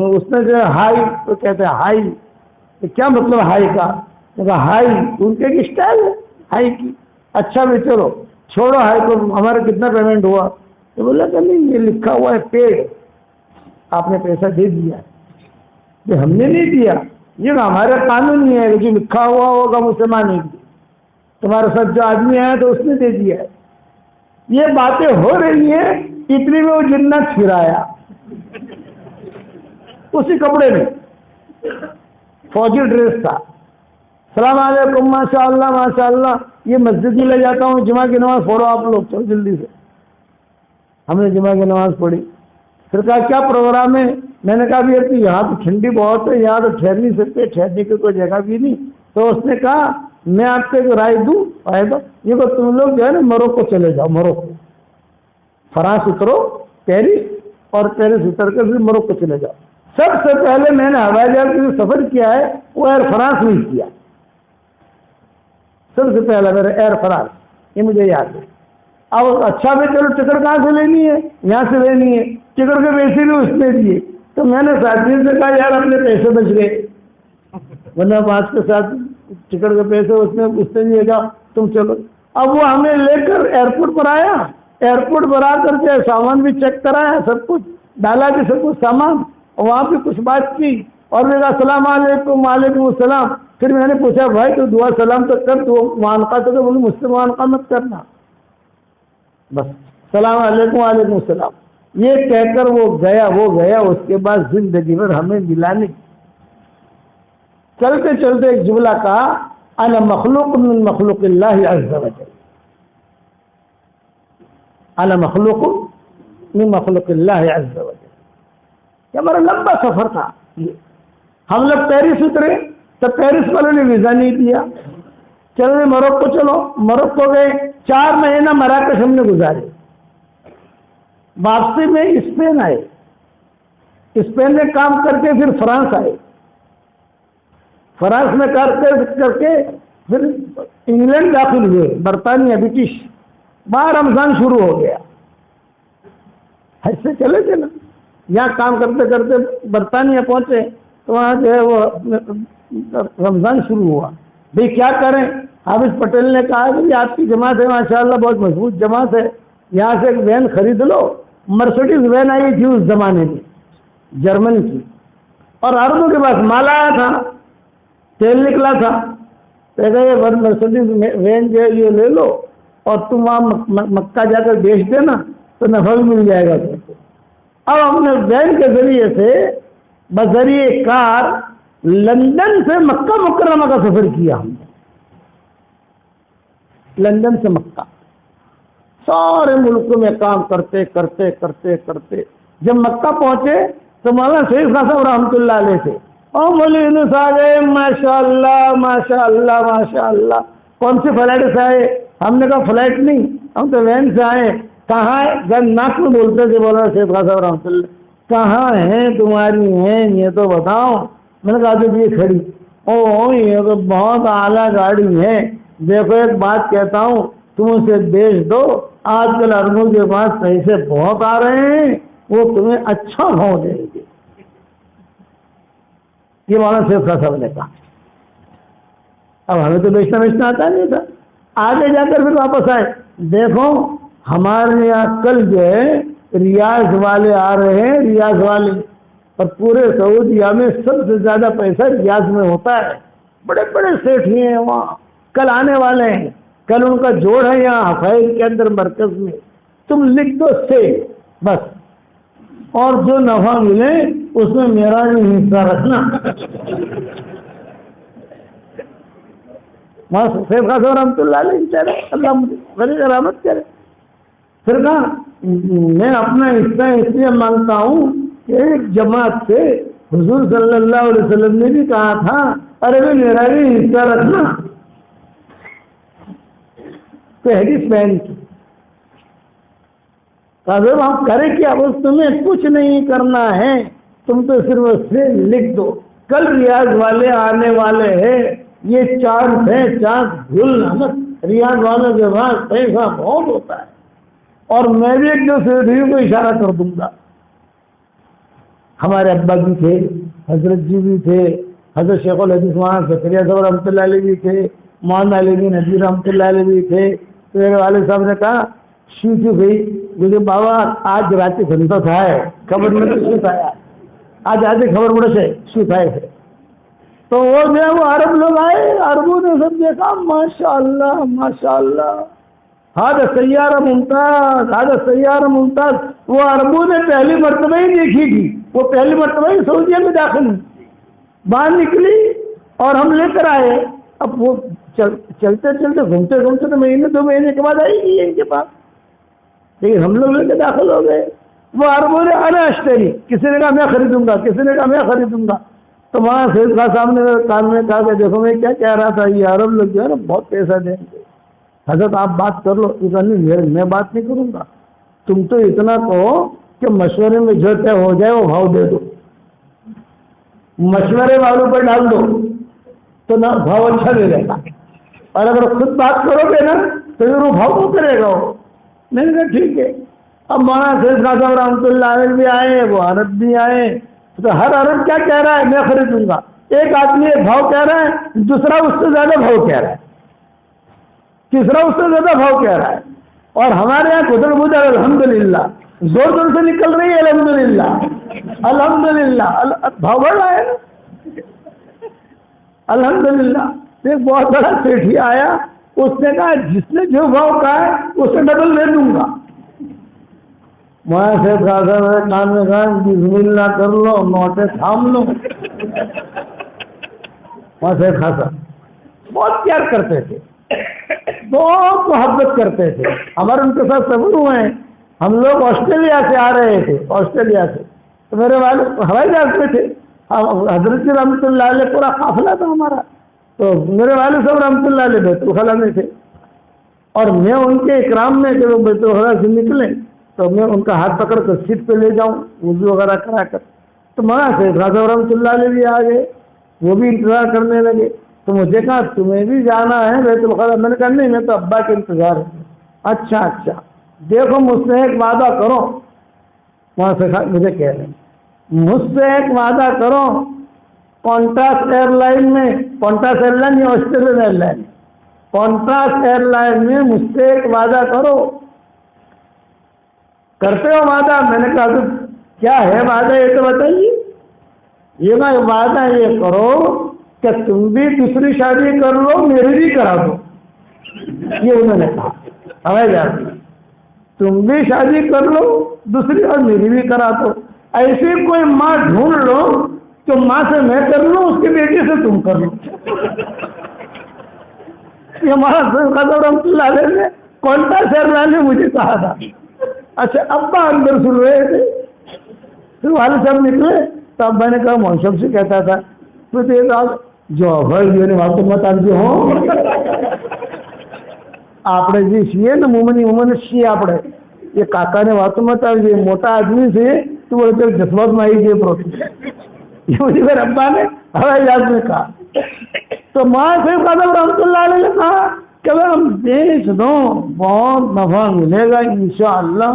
اس نے جو ہائی تو کہتے ہیں ہائی، کیا مطلب ہائی کا؟ ہائی ان کے اسٹائل ہے ہائی کی، اچھا بھی چلو چھوڑو ہائی کو، ہمارا کتنا پیمنٹ ہوا؟ تو بولا کہ نہیں یہ لکھا ہوا ہے پیڈ، آپ نے پیسہ دے دیا، جو ہم نے نہیں دیا، یہ ہمارا قانون نہیں ہے کہ جو لکھا ہوا ہوگا مسلمان نہیں دیا، تمہارے ساتھ جو آدمی آیا تو اس نے دے دیا ہے۔ یہ باتیں ہو رہی ہیں، اتنی میں وہ جنت پھرایا اسی کپڑے میں، فوجی ڈریس تھا، السلام علیکم ماشاء اللہ، یہ مسجد میں لے جاتا ہوں، جمعہ کی نماز پڑھو آپ لوگ، چلو جلدی سے۔ ہم نے جمعہ کی نماز پڑھی، پھر کہا کیا پروگرام ہے؟ میں نے کہا ابھی ابھی یہاں تو ٹھنڈی بہت ہے، یہاں تو ٹھہر نہیں سکتے، ٹھہرنے کی کوئی جگہ بھی نہیں، تو اس نے کہا میں آپ کو ایک رائے دوں، یہ تو تم لوگ جو ہے نا موروکو چلے جاؤ، موروکو، فرانس اترو پیرس، اور پیرس اتر کر پھر موروکو چلے جاؤ۔ سب سے پہلے میں نے ہوائی جہاز سے سفر کیا ہے وہ ایئر فرانس میں کیا، سب سے پہلا میرا ایئر فرانس، یہ مجھے یاد ہے۔ اب اچھا بھی چلو ٹکٹ کہاں سے لینی ہے؟ یہاں سے لینی ہے، ٹکٹ کے پیسے بھی اس نے دیے، تو میں نے ساتھی سے کہا یار اپنے پیسے بچ گئے، ورنہ بات کے ساتھ ٹکٹ کے پیسے اس نے دیے گا، تم چلو۔ اب وہ ہمیں لے کر ایئرپورٹ پر آیا، ایئرپورٹ پر آ کر کے سامان بھی چیک کرایا، سب کچھ ڈالا بھی سب کچھ سامان، اور وہاں پہ کچھ بات کی، اور میں کہا السلام علیکم، وعلیکم السلام۔ پھر میں نے پوچھا بھائی تو دعا سلام تو کر، تو معانقہ تو بولے مجھ سے معانقہ مت کرنا، بس السلام علیکم وعلیکم السلام، یہ کہہ کر وہ گیا، اس کے بعد زندگی بھر ہمیں ملا نہیں۔ چلتے چلتے ایک جملہ کہا، انا مخلوق من مخلوق اللہ عز وجل، انا مخلوق من مخلوق اللہ عز وجل۔ یہ ہمارا لمبا سفر تھا، ہم لوگ پیرس اترے تو پیرس والوں نے ویزا نہیں دیا، چلو موروکو چلو، موروکو گئے، 4 مہینہ مراکش ہم نے گزارے، واپسی میں اسپین آئے، اسپین میں کام کر کے پھر فرانس آئے، فرانس میں کر کے پھر انگلینڈ داخل ہوئے، برطانیہ برٹش، وہاں رمضان شروع ہو گیا، ایسے چلے تھے نا، یہاں کام کرتے کرتے برطانیہ پہنچے تو وہاں جو ہے وہ رمضان شروع ہوا، بھئی کیا کریں؟ حافظ پٹیل نے کہا کہ آپ کی جماعت ہے ماشاءاللہ بہت مضبوط جماعت ہے، یہاں سے ایک وین خرید لو، مرسیڈیز وین آئی تھی اس زمانے میں جرمن کی، اور عربوں کے پاس مال آیا تھا، تیل نکلا تھا، یہ مرسیڈیز وین جو ہے یہ لے لو اور تم وہاں مکہ جا کر بیچ دینا تو نفع بھی مل جائے گا تم کو۔ اب ہم نے وین کے ذریعے سے بذریعہ کار لندن سے مکہ مکرمہ کا سفر کیا، ہم نے لندن سے مکہ سارے ملکوں میں کام کرتے کرتے کرتے کرتے جب مکہ پہنچے تو مولانا شیخ صاحب رحمۃ اللہ علیہ تھے، اور مولوی صاحب ماشاء اللہ ماشاء اللہ ماشاء اللہ، کون سی فلائٹ سے آئے؟ ہم نے کہا فلائٹ نہیں، ہم تو وین سے آئے۔ کہاں ہے؟ جب ناک میں بولتے تھے مولانا شیخ صاحب رحمۃ اللہ، کہاں ہیں تمہاری ہیں یہ تو بتاؤ۔ میں نے کہا جب یہ کھڑی، او یہ تو بہت اعلیٰ گاڑی ہے، دیکھو ایک بات کہتا ہوں، تم اسے بیچ دو، آج کل اربوں کے پاس پیسے بہت آ رہے ہیں، وہ تمہیں اچھا بھاؤ دیں گے۔ یہ مولانا سیف خان صاحب نے کہا۔ اب ہمیں تو بیچنا آتا نہیں تھا، آگے جا کر پھر واپس آئے، دیکھو ہمارے یہاں کل جو ہے ریاض والے آ رہے ہیں، ریاض والے، اور پورے سعودیہ میں سب سے زیادہ پیسہ ریاض میں ہوتا ہے، بڑے بڑے سیٹھی ہیں وہاں، کل آنے والے ہیں، کل ان کا جوڑ ہے یہاں حفائظ کے اندر مرکز میں، تم لکھ دو سے بس، اور جو نفع ملے اس میں میرا بھی حصہ رکھنا۔ سیف خان صاحب رحمۃ اللہ علیہ اللہ غریب رحمت کرے، پھر کہا میں اپنا حصہ اس لیے مانگتا ہوں کہ ایک جماعت سے حضور صلی اللہ علیہ وسلم نے بھی کہا تھا ارے بھی میرا بھی حصہ رکھنا، تو حدیث بیان کی۔ صاحب آپ کرے کیا، بس تمہیں کچھ نہیں کرنا ہے، تم تو صرف اس سے لکھ دو، کل ریاض والے آنے والے ہیں، یہ چانس ہے، چانس بھولنا مت، ریاض والوں کے پاس پیسہ بہت ہوتا ہے، اور میں بھی ایک دو سیٹھیوں کو اشارہ کر دوں گا۔ ہمارے ابا بھی تھے، حضرت جی بھی تھے، حضرت شیخ الحدیث مولانا زکریا صاحب رحمۃ اللہ علیہ بھی تھے، مولانا علی بن نبی رحمۃ اللہ علیہ بھی تھے۔ تو میرے والد صاحب نے کہا شوتی بھائی مجھے بابا آج رات گھنٹہ تھا ہے خبر میں شوت آیا، آج آتے خبر پڑے سے شوت آئے تھے، تو وہ جو ہے وہ عرب لوگ آئے، عربوں نے سب دیکھا ماشاء اللہ ماشاء اللہ ہادہ سیارہ ممتاز، ہادہ سیارہ ممتاز، وہ عربوں نے پہلی مرتبہ ہی دیکھی تھی، وہ پہلی مرتبہ ہی سعودیہ میں داخل ہوئی، باہر نکلی اور ہم لے کر آئے۔ اب وہ چلتے چلتے گھومتے گھومتے تو مہینے دو مہینے کے بعد آئی گئی ان کے پاس، لیکن ہم لوگ لے کے داخل ہو گئے۔ وہ عربوں نے آنا اشتری، کسی نے کہا میں خریدوں گا، کسی نے کہا میں خریدوں گا، تو وہاں سید خان صاحب نے کان میں کہا کہ دیکھو میں کیا کہہ رہا تھا، یہ عرب لوگ جو ہے نا بہت پیسہ دیں گے، حضرت آپ بات کر لو، میں بات نہیں کروں گا، تم تو اتنا کہو کہ مشورے میں جو طے ہو جائے وہ بھاؤ دے دو، مشورے والوں پر ڈال دو تو نہ بھاؤ اچھا دے دے گا، اور اگر خود بات کرو گے نا تو وہ بھاؤ کو کرے گا وہ۔ میں نے کہا ٹھیک ہے۔ اب مولانا سید خان صاحب رحمۃ اللہ علیہ بھی آئے، وہ عرب بھی آئے، تو ہر عرب کیا کہہ رہا ہے میں خریدوں گا، ایک آدمی ایک بھاؤ کہہ رہا ہے، دوسرا اس سے زیادہ بھاؤ کہہ رہا ہے، تیسرا اس سے زیادہ بھاؤ کہہ رہا ہے، اور ہمارے یہاں خدر بدر الحمدللہ زور زور سے نکل رہی ہے، الحمدللہ الحمدللہ بھاؤ بڑھ رہا ہے الحمدللہ۔ ایک بہت بڑا سیٹھی آیا، اس نے کہا جس نے جو بھاؤ کہا ہے اسے ڈبل دے دوں گا۔ وہاں سے کان میں کہا بسم اللہ کر لو، نوٹیں تھام لو۔ وہاں سے خاصا بہت پیار کرتے تھے، بہت محبت کرتے تھے، ہمارے ان کے ساتھ سفر ہوئے ہیں، ہم لوگ آسٹریلیا سے آ رہے تھے، آسٹریلیا سے، تو میرے والد ہوائی جہاز میں تھے، حضرت جی رحمۃ اللہ علیہ پورا قافلہ تھا ہمارا، تو میرے والد صاحب رحمۃ اللہ علیہ بیت الخلا میں تھے، اور میں ان کے اکرام میں کہ وہ بیت الخلا سے نکلے تو میں ان کا ہاتھ پکڑ کر سیٹ پہ لے جاؤں وضو وغیرہ کرا کر، تو وہاں سے خاص رحمۃ اللہ علیہ بھی آ گئے، وہ بھی انتظار کرنے لگے، تو مجھے کہا تمہیں بھی جانا ہے بیت الخلا؟ میں نے کہا نہیں، میں تو ابا کے انتظار ہے۔ اچھا اچھا دیکھو مجھ سے ایک وعدہ کرو، وہاں سے مجھے کہہ رہے ہیں مجھ سے ایک وعدہ کرو، کونٹاس ایئر لائن میں، کونٹاس ایئر لائن یا Australian airline, Qantas airline میں مجھ سے ایک وعدہ کرو، کرتے ہو وعدہ؟ میں نے کہا تو کیا ہے وعدہ یہ تو بتائیے۔ یہ میں وعدہ یہ کرو کہ تم بھی دوسری شادی کر لو، میری بھی کرا دو، یہ انہوں نے کہا ہمیں جان تم بھی شادی کر لو دوسری اور میری بھی کرا دو، ایسی کوئی ماں ڈھونڈ لو تو ماں سے میں کر لوں، اس کی بیٹی سے تم کر لو۔ یہ ہمارا رحمۃ اللہ علیہ نے کونٹاس ایئر لائن میں مجھے کہا تھا۔ اچھا ابا اندر سن رہے تھے، پھر والد صاحب نکلے تو ابا نے کہا مونشب سے کہتا تھا تو جو بھائی نے بات مت آج ہوں آپ جی سیے نا مومن سی آپ یہ کاکا نے بات مت آج موٹا آدمی سے تو وہ جذبات میں آئی گئے پروٹین، یہ مجھے میرے ابا نے ہوائی جہاز میں کہا تو مولانا سید خواجہ رحمۃ اللہ علیہ نے کہا کہ اگر ہم بیچ دو بہت نفع ملے گا انشاءاللہ،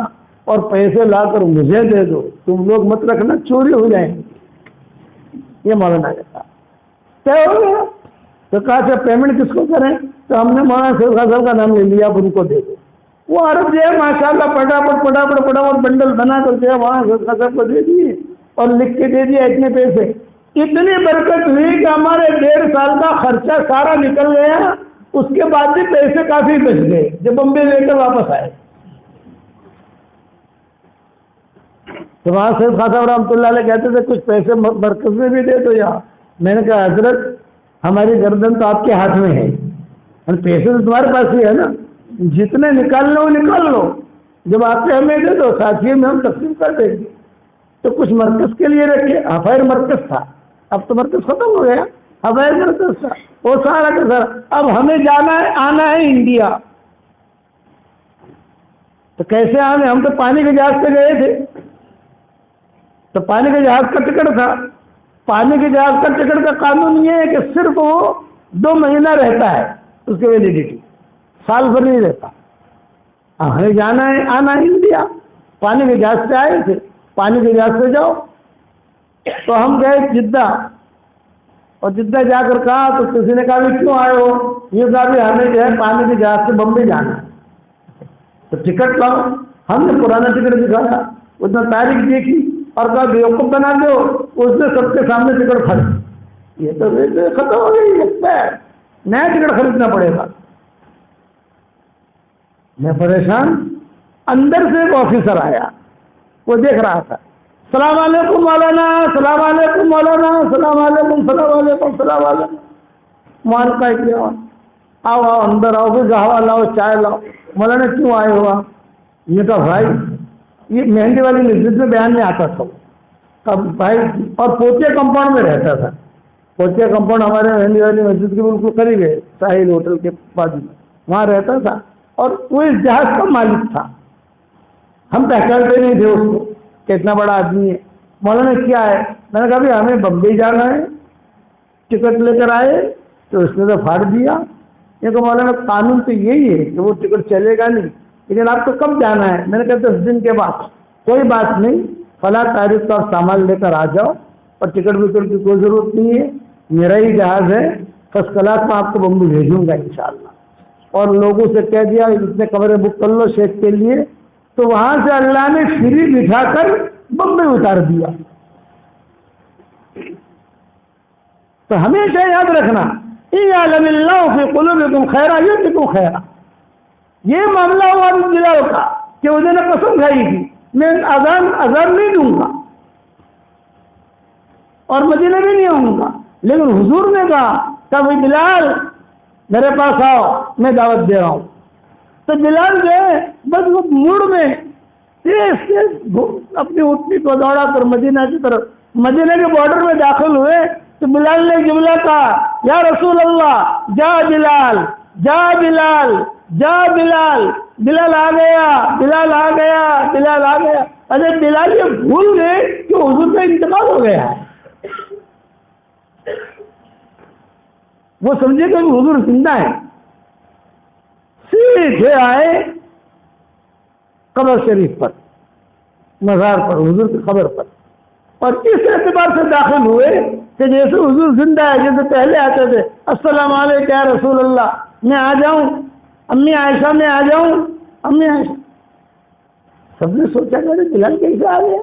اور پیسے لا کر مجھے دے دو، تم لوگ مت رکھنا، چوری ہو جائیں گی. یہ مولانا نے کہا. طے ہو گیا. تو کہا کہ پیمنٹ کس کو کریں؟ تو ہم نے مولانا سید خواجہ کا نام لے لیا، اب ان کو دے دو. وہ عرب جو ہے ماشاءاللہ پٹاپٹ بنڈل بنا کر جو ہے مولانا سید خواجہ کو دے دیے اور لکھ کے دے دیا اتنے پیسے. اتنی برکت ہوئی کہ ہمارے 1.5 سال کا خرچہ سارا نکل گیا. اس کے بعد بھی پیسے کافی بچ گئے جب بمبے لے کر واپس آئے. تو وہاں سید خواجہ رحمۃ اللہ علیہ کہتے تھے کچھ پیسے مرکز میں بھی دے دو یا. میں نے کہا حضرت ہماری گردن تو آپ کے ہاتھ میں ہے، پیسے تو تمہارے پاس ہی ہے نا، جتنے نکالنا ہو نکال لو، جب آپ کے ہمیں دے دو ساتھی میں ہم تقسیم کر دیں گے. تو کچھ مرکز کے لیے رکھے، افائر مرکز تھا، اب تو مرکز ختم ہو گیا، افائر مرکز تھا وہ سارا کا سارا. اب ہمیں جانا ہے، آنا ہے انڈیا. تو کیسے آنے؟ ہم تو پانی کے جہاز پہ گئے تھے، تو پانی کے جہاز کا ٹکٹ تھا. پانی کے جہاز کا ٹکٹ کا قانون یہ ہے کہ صرف وہ 2 مہینہ رہتا ہے، اس کی ویلیڈیٹی سال بھر نہیں رہتا. ہمیں جانا ہے، آنا ہے انڈیا. پانی کے جہاز سے آئے تھے، پانی کے جہاز سے جاؤ. تو ہم گئے جدہ، اور جدہ جا کر کہا تو کسی نے کہا بھی کیوں آئے ہو؟ یہ کہا بھی ہمیں جو ہے پانی کے جہاز سے بمبئی جانا ہے. تو ٹکٹ لاؤ. ہم نے پرانا ٹکٹ دکھایا، اس نے تاریخ دیکھی اور کہا بیوقوف بنا دو. اس نے سب کے سامنے ٹکٹ خرید. یہ تو ختم ہو گئی، نیا ٹکٹ خریدنا پڑے گا. میں پریشان. اندر سے ایک آفیسر آیا، وہ دیکھ رہا تھا. السلام علیکم مولانا، السلام علیکم مولانا، السلام علیکم، السلام علیکم، السلام علیکم. مولانا کا کیا؟ آؤ آؤ اندر آؤ، پھر قہوہ لاؤ، چائے لاؤ. مولانا کیوں آئے ہوا؟ یہ کہا بھائی یہ مہندی والی مسجد میں بیان میں آتا تھا. اب بھائی اور پوچھے کمپاؤنڈ میں رہتا تھا. پوچھے کمپاؤنڈ ہمارے مہندی والی مسجد کے بالکل قریب ہے، ساحل ہوٹل کے بازو میں، وہاں رہتا تھا. اور وہ اس جہاز کا مالک تھا. ہم پہچانتے نہیں تھے اس کو کہ اتنا بڑا آدمی ہے. مولانا کیا ہے؟ میں نے کہا بھی ہمیں بمبئی جانا ہے، ٹکٹ لے کر آئے. تو اس نے تو پھاڑ دیا. یہ کہ مولانا قانون تو یہی ہے کہ وہ ٹکٹ چلے گا نہیں، لیکن آپ کو کب جانا ہے؟ میں نے کہا 10 دن کے بعد. کوئی بات نہیں، فلاں تاریخ کا سامان لے کر آ جاؤ، اور ٹکٹ وکٹ کی کوئی ضرورت نہیں ہے، میرا ہی جہاز ہے، فرسٹ کلاس میں آپ کو بمبئی بھیجوں گا انشاءاللہ. اور لوگوں سے کہہ دیا اتنے کمرے بک کر لو شیخ کے لیے. تو وہاں سے اللہ نے فری بٹھا کر بمبئی اتار دیا. تو ہمیشہ یاد رکھنا اِنْ اللَّهُ فِي قُلُوبِكُمْ خَيْرًا يُؤْتِكُمْ خَيْرًا. یہ معاملہ ہوا بلال کا کہ انہوں نے قسم کھائی تھی میں اذان نہیں دوں گا اور مدینے بھی نہیں آؤں گا، لیکن حضور نے کہا کہ بلال میرے پاس آؤ، میں دعوت دے رہا ہوں. تو بلال جو ہے بس وہ موڑ میں تیز اپنی اٹھنی کو دوڑا کر مدینہ کی طرف، مدینہ کے بارڈر میں داخل ہوئے. تو بلال نے جملہ کہا یا رسول اللہ جا بلال، جا بلال، جا بلال. بلال آ گیا، بلال آ گیا، بلال آ گیا. ارے بلال یہ بھول گئے کہ حضور کا انتقال ہو گیا. وہ سمجھے کہ حضور زندہ ہے. سیدھے آئے قبر شریف پر، مزار پر، حضور کی قبر پر، اور اس اعتبار سے داخل ہوئے کہ جیسے حضور زندہ ہے، جیسے پہلے آتے تھے السلام علیکم یا رسول اللہ، میں آ جاؤں، امی عائشہ میں آ جاؤں، امی عائشہ. سب نے سوچا کہ بلال کیسے آ گیا،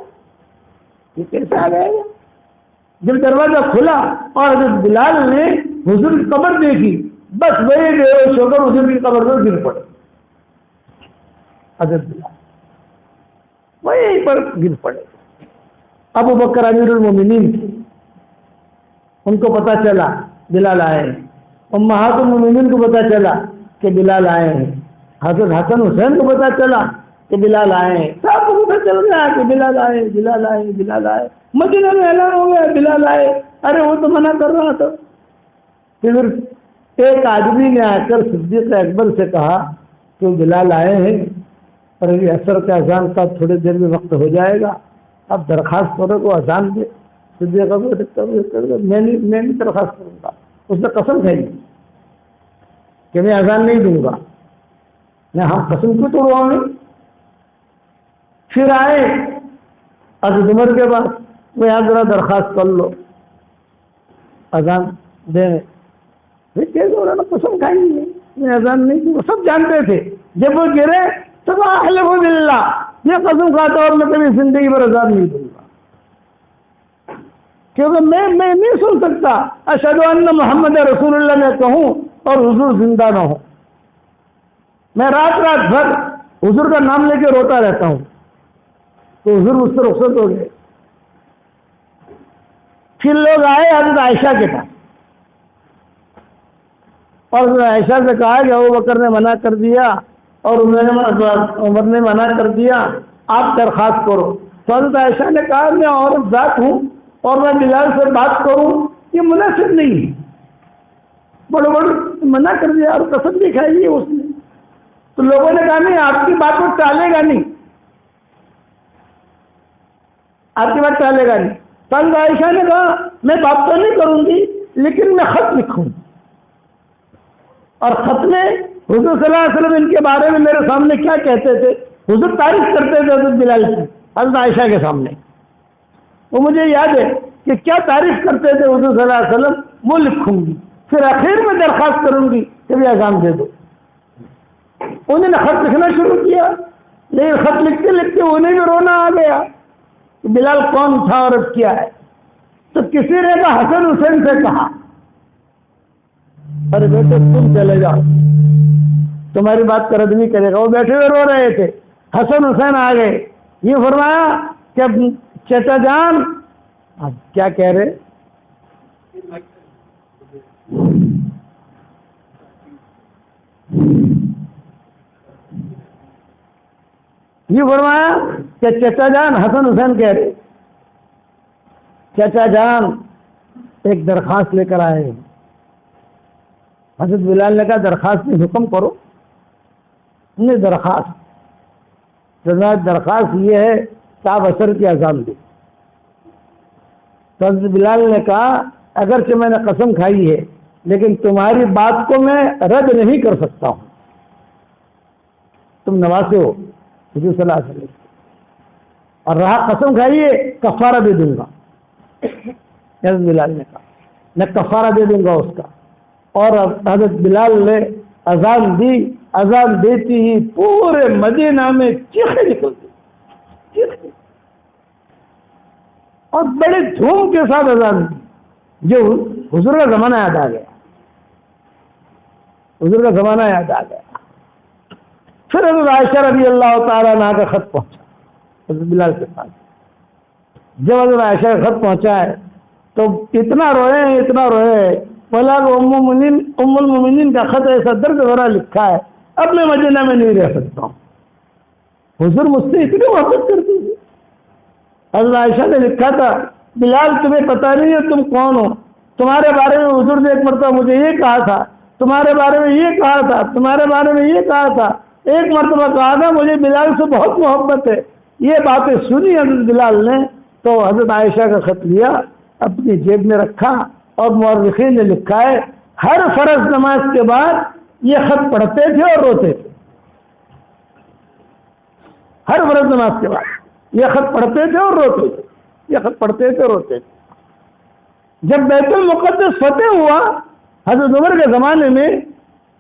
یہ کیسے آ گیا. جب دروازہ کھلا اور حضرت بلال نے حضور کی قبر دیکھی، بس وہی بے ہوش ہو کر حضور کی قبر پر گر پڑے. حضرت بلال وہی پر گر پڑے. ابو بکر امیر المومنین تھے، ان کو پتا چلا بلال آئے ہیں. امہات المومنین کو پتا چلا کہ بلال آئے ہیں. حضرت حسن حسین کو پتا چلا کہ بلال آئے ہیں. سب کو پتا چل گیا کہ بلال آئے، بلال آئے، بلال آئے. مدینہ میں اعلان ہو گیا بلال آئے. ارے وہ تو منع کر رہا تھا. پھر ایک آدمی نے آ کر صدیق اکبر سے کہا کہ بلال آئے ہیں، اور یہ عصر کے اذان کا تھوڑی دیر میں وقت ہو جائے گا، اب درخواست کرو کو اذان دے. صدیق اکبر میں نہیں درخواست کروں گا. اس نے قسم کھائی کہ میں اذان نہیں دوں گا. میں ہم قسم کیوں توڑواؤں گے؟ پھر آئے حضرت عمر کے بعد، وہ یہاں ذرا درخواست کر لو اذان دینے. کیسے ہو رہا نا، قسم کھائی میں اذان نہیں دوں گا. سب جانتے تھے. جب وہ گرے تو احلف باللہ، یہ قسم کھاتا اور میں کبھی زندگی پر اذان نہیں دوں گا، کیونکہ میں نہیں سن سکتا اشہد ان محمد رسول اللہ میں کہوں اور حضور زندہ نہ ہو. میں رات بھر حضور کا نام لے کے روتا رہتا ہوں. تو حضور مجھ سے رخصت ہو گئے. پھر لوگ آئے حضرت عائشہ کے پاس اور حضرت عائشہ سے کہا کہ ابو بکر نے منع کر دیا اور عمر نے منع کر دیا، آپ درخواست کرو. تو حضرت عائشہ نے کہا میں عورت ذات ہوں اور میں بلال سے بات کروں یہ مناسب نہیں ہے. بڑے منع کر دیا اور قسم بھی کھائی ہے اس نے. تو لوگوں نے کہا نہیں، آپ کی بات کو ٹالے گا نہیں، آپ کی بات ٹالے گا نہیں. تو عائشہ نے کہا میں بات تو نہیں کروں گی لیکن میں خط لکھوں. اور خط میں حضور صلی اللہ علیہ وسلم ان کے بارے میں میرے سامنے کیا کہتے تھے، حضور تعریف کرتے تھے حضرت بلال کی حضرت عائشہ کے سامنے. وہ مجھے یاد ہے کہ کیا تعریف کرتے تھے حضور صلی اللہ علیہ وسلم، وہ لکھوں گی. پھر آخر میں درخواست کروں گی کہ بھی اذان دے دو. انہوں نے خط لکھنا شروع کیا، لیکن خط لکھتے لکھتے انہیں بھی رونا آ گیا کہ بلال کون تھا اور اب کیا ہے. تو کسی نے کہا حسن حسین سے کہا ارے بیٹے تم چلے جاؤ، تمہاری بات کا رد نہیں کرے گا. وہ بیٹھے ہوئے رو رہے تھے. حسن حسین آ گئے. یہ فرمایا کہ چچا جان آپ کیا کہہ رہے؟ یہ فرمایا کہ چچا جان، حسن حسین کہہ رہے چچا جان ایک درخواست لے کر آئے. حضرت بلال نے کہا درخواست میں حکم کرو. نہیں درخواست یہ ہے کہ آپ عصر کی اذان دیں. تو حضرت بلال نے کہا اگرچہ میں نے قسم کھائی ہے لیکن تمہاری بات کو میں رد نہیں کر سکتا ہوں، تم نواسے ہو حضور صلی اللہ علیہ وسلم، اور رہا قسم کھائیے کفارہ دے دوں گا. حضرت بلال نے کہا میں کفارہ دے دوں گا اس کا. اور حضرت بلال نے اذان دی. اذان دیتی ہی پورے مدینہ میں چیخیں نکلتی اور بڑے دھوم کے ساتھ اذان دی. جو حضور کا زمانہ یاد آ گیا، حضور کا زمانہ یاد آ گیا. پھر حضرت عائشہ رضی اللہ تعالیٰ عنہ کا خط پہنچا حضرت بلال کے پاس. جب حضرت عائشہ کا خط پہنچا ہے تو اتنا روئے بولا کہ ام المؤمنین کا خط ایسا درد بھرا لکھا ہے اب میں مدینہ میں نہیں رہ سکتا ہوں. حضور مجھ سے اتنی محبت کرتی تھی. حضرت عائشہ نے لکھا تھا بلال تمہیں پتہ نہیں ہے تم کون ہو، تمہارے بارے میں حضور نے ایک مرتبہ مجھے یہ کہا تھا، تمہارے بارے میں یہ کہا تھا، تمہارے بارے میں یہ کہا تھا. ایک مرتبہ کہا تھا مجھے بلال سے بہت محبت ہے. یہ باتیں سنی حضرت بلال نے تو حضرت عائشہ کا خط لیا، اپنی جیب میں رکھا. اور مورخین نے لکھا ہے ہر فرض نماز کے بعد یہ خط پڑھتے تھے اور روتے تھے. ہر فرض نماز کے بعد یہ خط پڑھتے تھے اور روتے تھے، یہ خط پڑھتے تھے روتے تھے. جب بیت المقدس فتح ہوا حضرت عمر کے زمانے میں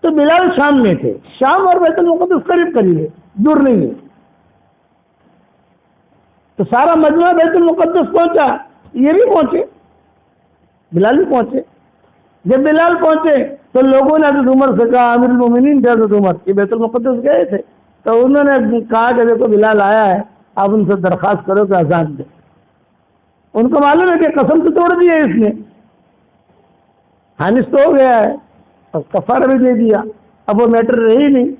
تو بلال شام میں تھے. شام اور بیت المقدس قریب ہے، دور نہیں ہے. تو سارا مجمع بیت المقدس پہنچا، یہ بھی پہنچے، بلال بھی پہنچے. جب بلال پہنچے تو لوگوں نے حضرت عمر سے کہا، امیر المومنین تھے حضرت عمر، یہ بیت المقدس گئے تھے، تو انہوں نے کہا کہ دیکھو بلال آیا ہے، آپ ان سے درخواست کرو کہ اذان دیں. ان کو معلوم ہے کہ قسم تو توڑ دی ہے اس نے، حانث تو ہو گیا ہے اور کفارہ بھی دے دیا، اب وہ میٹر رہی نہیں.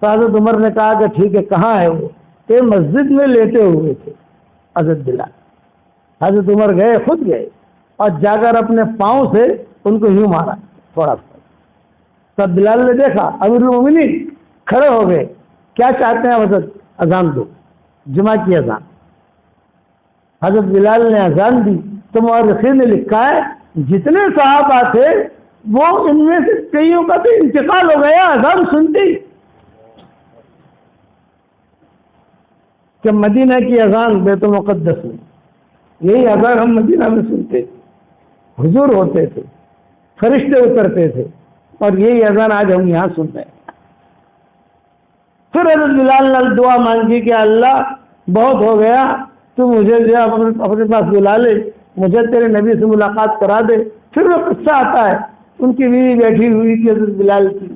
تو حضرت عمر نے کہا کہ ٹھیک ہے کہاں ہے وہ؟ کہ مسجد میں لیٹے ہوئے تھے حضرت بلال. حضرت عمر گئے، خود گئے اور جا کر اپنے پاؤں سے ان کو یوں مارا تھوڑا سا. تب بلال نے دیکھا، امیر المومنین کھڑے ہو گئے، کیا چاہتے ہیں حضرت؟ اذان دو، جمعہ کی اذان. حضرت بلال نے اذان دی تو مورخین نے لکھا ہے جتنے صحابہ تھے وہ ان میں سے کئیوں کا تو انتقال ہو گیا اذان سنتے ہی، کہ مدینہ کی اذان بیت المقدس میں، یہی اذان ہم مدینہ میں سنتے تھے، حضور ہوتے تھے، فرشتے اترتے تھے، اور یہی اذان آج ہم یہاں سن رہے ہیں۔ پھر حضرت بلال نے دعا مانگی کہ اللہ بہت ہو گیا، تو مجھے جو اپنے پاس بلا لے، مجھے تیرے نبی سے ملاقات کرا دے۔ پھر وہ قصہ آتا ہے، ان کی بیوی بیٹھی ہوئی تھی حضرت بلال کی،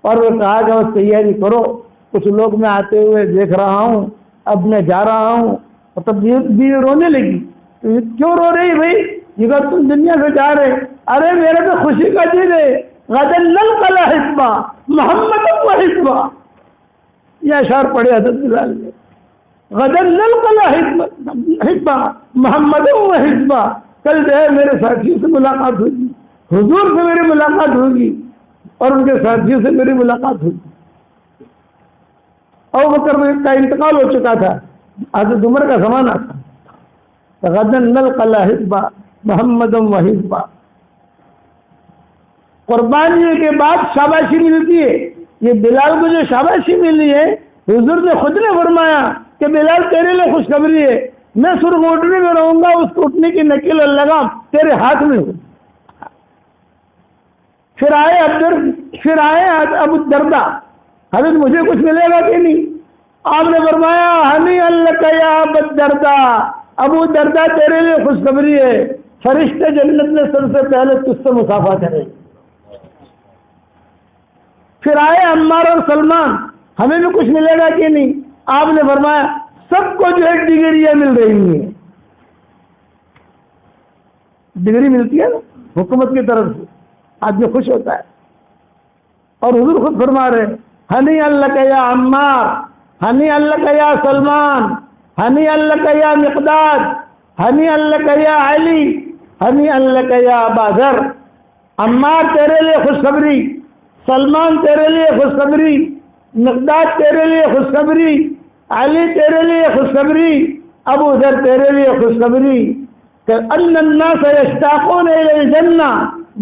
اور وہ کہا کہ بس تیاری کرو، کچھ لوگ میں آتے ہوئے دیکھ رہا ہوں، اب میں جا رہا ہوں۔ اور تب بیوی رونے لگی، کیوں رو رہی بھائی؟ یہ کہ تم دنیا سے جا رہے، ارے میرے تو خوشی کا دن ہے، غدا نلقى حسبا محمد و حسبا، یہ اشعار پڑھے حضرت بلال نے، غدا نلقى حسبا محمد و حسبا، کل جو ہے میرے ساتھیوں سے ملاقات ہوگی، حضور سے میری ملاقات ہوگی اور ان کے ساتھیوں سے میری ملاقات ہوگی۔ ابوبکر کا انتقال ہو چکا تھا، حضرت عمر کا زمانہ تھا، غدا نلقى حسبا محمد و حسبا۔ قربانی کے بعد شاباشی ملتی ہے، یہ بلال کو جو شاباشی ملی ہے، حضور نے خود نے فرمایا کہ بلال تیرے لیے خوشخبری ہے، میں سرخ اٹھنے میں رہوں گا، اس اٹھنے کی نکیل اور لگام تیرے ہاتھ میں ہو۔ پھر آئے ابو الدرداء، حضرت مجھے کچھ ملے گا کہ نہیں؟ آپ نے فرمایا ہنی لک یا ابو الدرداء، ابو الدرداء تیرے لیے خوشخبری ہے، فرشتے جنت میں سب سے پہلے تجھ سے مصافحہ کریں۔ پھر آئے عمار اور سلمان، ہمیں بھی کچھ ملے گا کہ نہیں؟ آپ نے فرمایا سب کو جو ہے ڈگریاں مل رہی ہیں، ڈگری ملتی ہے نا حکومت کی طرف سے، آدمی خوش ہوتا ہے۔ اور حضور خود فرما رہے ہنی لک یا عمار، ہنی لک یا سلمان، ہنی لک یا مقداد، ہنی لک یا علی، ہنی لک یا ابا ذر۔ عمار تیرے لیے خوشخبری، سلمان تیرے لیے خوشخبری، مقداد تیرے لیے خوشخبری، علی تیرے لیے خوشخبری، ابو ذر تیرے لیے خوشخبری کہ ان الناس یشتاقون الی الجنہ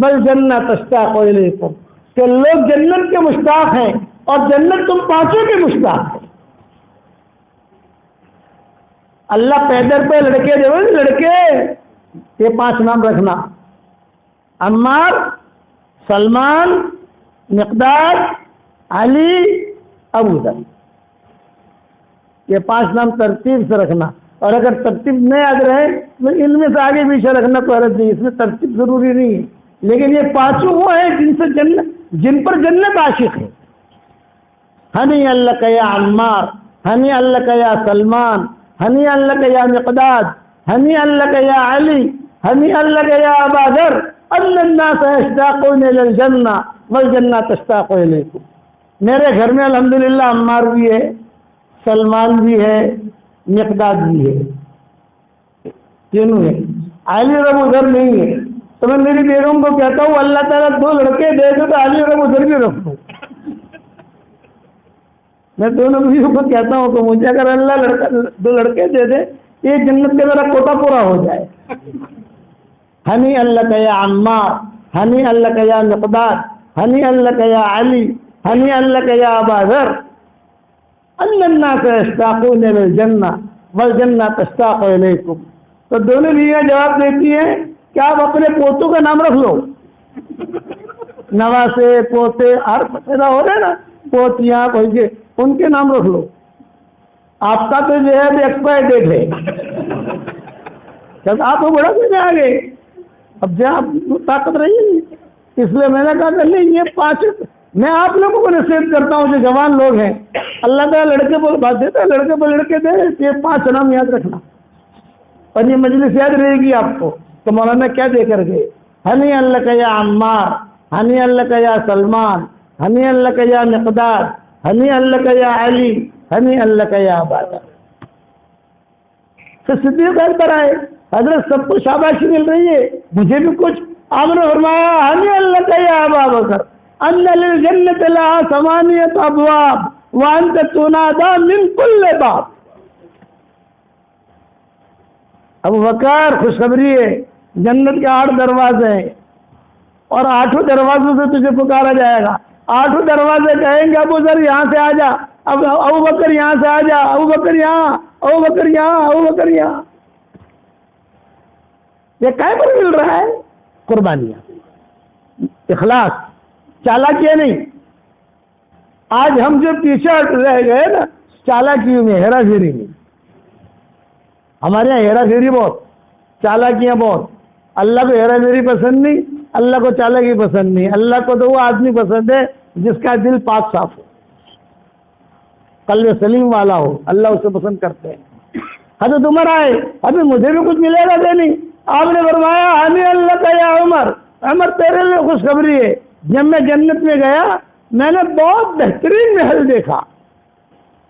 والجنہ تشتاق الیکم، کہ لوگ جنت کے مشتاق ہیں اور جنت تم پانچوں کے مشتاق ہیں۔ اللہ پیدر پہ لڑکے جو لڑکے یہ 5 نام رکھنا، عمار، سلمان، مقداد، علی، ابو ذر، یہ 5 نام ترتیب سے رکھنا، اور اگر ترتیب نہیں یاد رہے تو ان میں سے آگے پیچھے رکھنا تو حرج نہیں، اس میں ترتیب ضروری نہیں ہے، لیکن یہ 5 وہ ہیں جن پر جنت عاشق ہے۔ ہنی لک یا عمار، ہنی لک یا سلمان، ہنی لک یا مقداد، ہنی لک یا علی، ہنی لک یا ابا ذر، ان الناس یشتاقون الی الجنہ والجنہ تشتاق الیکم۔ میرے گھر میں الحمدللہ عمار بھی ہے، سلمان بھی ہے، مقداد بھی ہے، تینوں ہیں، علی اور ابو ذر نہیں ہے۔ تو میں میری بیگم کو کہتا ہوں اللہ تعالیٰ 2 لڑکے دے دو تو علی اور ابو ذر بھی رکھ دو۔ میں دونوں بیویوں کو کہتا ہوں کہ مجھے اگر اللہ 2 لڑکے دے دے یہ جنت کا میرا کوٹا پورا ہو جائے۔ ہنی لک یا عمار، ہنی لک یا مقداد، ہنی لک یا علی، ہنی لک یا ابا ذر، ان الناس یشتاقون الی الجنہ والجنہ تشتاق الیکم۔ تو دونوں بیویاں جواب دیتی ہیں کہ آپ اپنے پوتوں کا نام رکھ لو، نواسے پوتے ہر پیدا ہو رہے نا، پوتیاں کوئی ان کے نام رکھ لو، آپ کا تو جو ہے ایکسپائر ڈیٹ ہے، جب آپ کو بڑا دن آ گئے، اب جو آپ طاقت رہی نہیں، اس لیے میں نے کہا کہ نہیں یہ 5 میں آپ لوگوں کو نصیحت کرتا ہوں جو جوان لوگ ہیں، اللہ تعالیٰ لڑکے کو بات دیتا ہے، لڑکے کو لڑکے دے، یہ 5 نام یاد رکھنا، اور یہ مجلس یاد رہے گی آپ کو تو مولانا کیا دے کر گئے، ہنی لک یا عمار، ہنی لک یا سلمان، ہنی لک یا مقداد، ہنی لک یا علی، ہنی لک یا ابا ذر۔ تو صدیق اکبر آئے، حضرت سب کو شاباشی مل رہی ہے، مجھے بھی کچھ۔ آپ نے فرمایا ہنی لک یا ابا بکر ان للجنۃ لها 8 ابواب وانت تنادى من كل باب۔ ابو بکر خوشخبری ہے، جنت کے 8 دروازے ہیں، اور 8 دروازوں سے تجھے پکارا جائے گا. 8 دروازے کہیں گے ابو ذر یہاں سے آ جا, اب ابو بکر یہاں سے آ جا, ابو بکر یہاں, ابو بکر یہاں, ابو بکر یہاں. یہ کہیں پر مل رہا ہے؟ قربانیاں, اخلاص, چالاکیاں نہیں. آج ہم جو پیچھے رہ گئے نا چالاکیوں میں, ہیرا پھیری میں. ہمارے یہاں ہیرا پھیری بہت, چالاکیاں بہت. اللہ کو ہیرا پھیری پسند نہیں, اللہ کو چالاکی پسند نہیں. اللہ کو تو وہ آدمی پسند ہے جس کا دل پاک صاف ہو, قلب سلیم والا ہو, اللہ اسے پسند کرتے ہیں. حضرت عمر آئے, ابھی مجھے بھی کچھ ملے گا کہ نہیں؟ آپ نے فرمایا ہنی اللہ کا یا عمر, عمر تیرے لیے خوشخبری ہے. جب میں جنت میں گیا میں نے بہت بہترین محل دیکھا,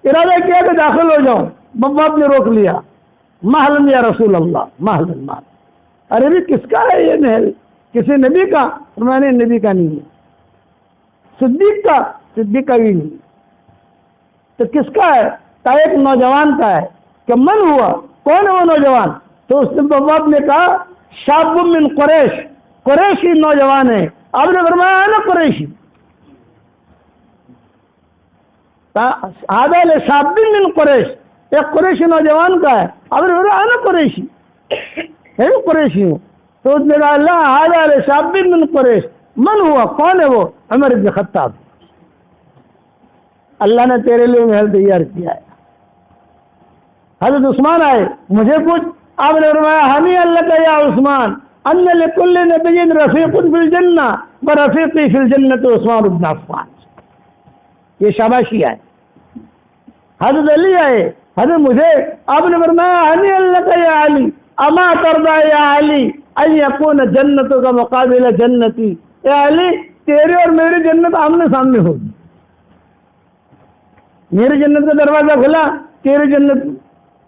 ارادہ کیا کہ داخل ہو جاؤں, باپ نے روک لیا. محل یا رسول اللہ, محل مال. ارے بھی کس کا ہے یہ محل؟ کسی نبی کا؟ میں نے نبی کا نہیں ہے. صدیق کا؟ صدیق کا بھی نہیں. تو کس کا ہے؟ کا ایک نوجوان کا ہے. کہ من ہوا, کون ہے وہ نوجوان؟ تو اس نے باپ نے کہا شاب من قریش, قریشی نوجوان ہے. آپ نے فرمایا ہے نا قریشی, آدھا لے شاب من قریش, ایک قریشی نوجوان کا ہے. آپ نے فرمایا ہے نا قریشی, ہے قریشی ہوں. تو اس نے کہا اللہ آدھا لے شاب من قریش, من ہوا, کون ہے وہ؟ عمر بن خطاب. اللہ نے تیرے لیے محل تیار کیا ہے. حضرت عثمان آئے, مجھے کچھ؟ آپ نے فرمایا ہنی اللہ کا یا عثمان, ان لکل نبی رفیق فی الجنہ ورفیقی فی الجنۃ عثمان بن عفان. یہ شاباشی ہے. حضرت علی آئے, حضرت مجھے آپ نے فرمایا ہنی اللہ کا یا علی, اما ترضى یا علی ان یکون جنتوں کا مقابل جنتی. اے علی تیرے اور میری جنت آمنے سامنے ہوگی. میری جنت کا دروازہ کھلا, تیری جنت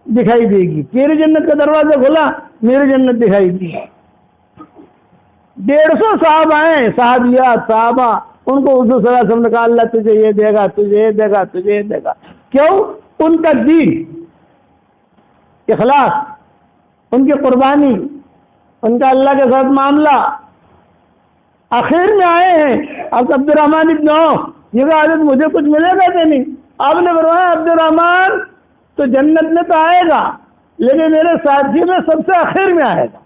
دکھائی دے گی. تیری جنت کا دروازہ کھلا, میری جنت دکھائی دے گی. 150 صحابہ ہیں, صحابیات, صحابہ, ان کو حضور صلی اللہ علیہ وسلم نے کہا اللہ تجھے یہ دے گا, تجھے یہ دے گا, تجھے یہ دے گا. کیوں؟ ان کا دین, اخلاص, ان کی قربانی, ان کا اللہ کے ساتھ معاملہ. آخر میں آئے ہیں اب عبد الرحمن ابن عوف, یہ کہا حضرت مجھے کچھ ملے گا کہ نہیں؟ آپ نے فرمایا عبد الرحمن تو جنت میں تو آئے گا, لیکن میرے ساتھی میں سب سے آخر میں آئے گا,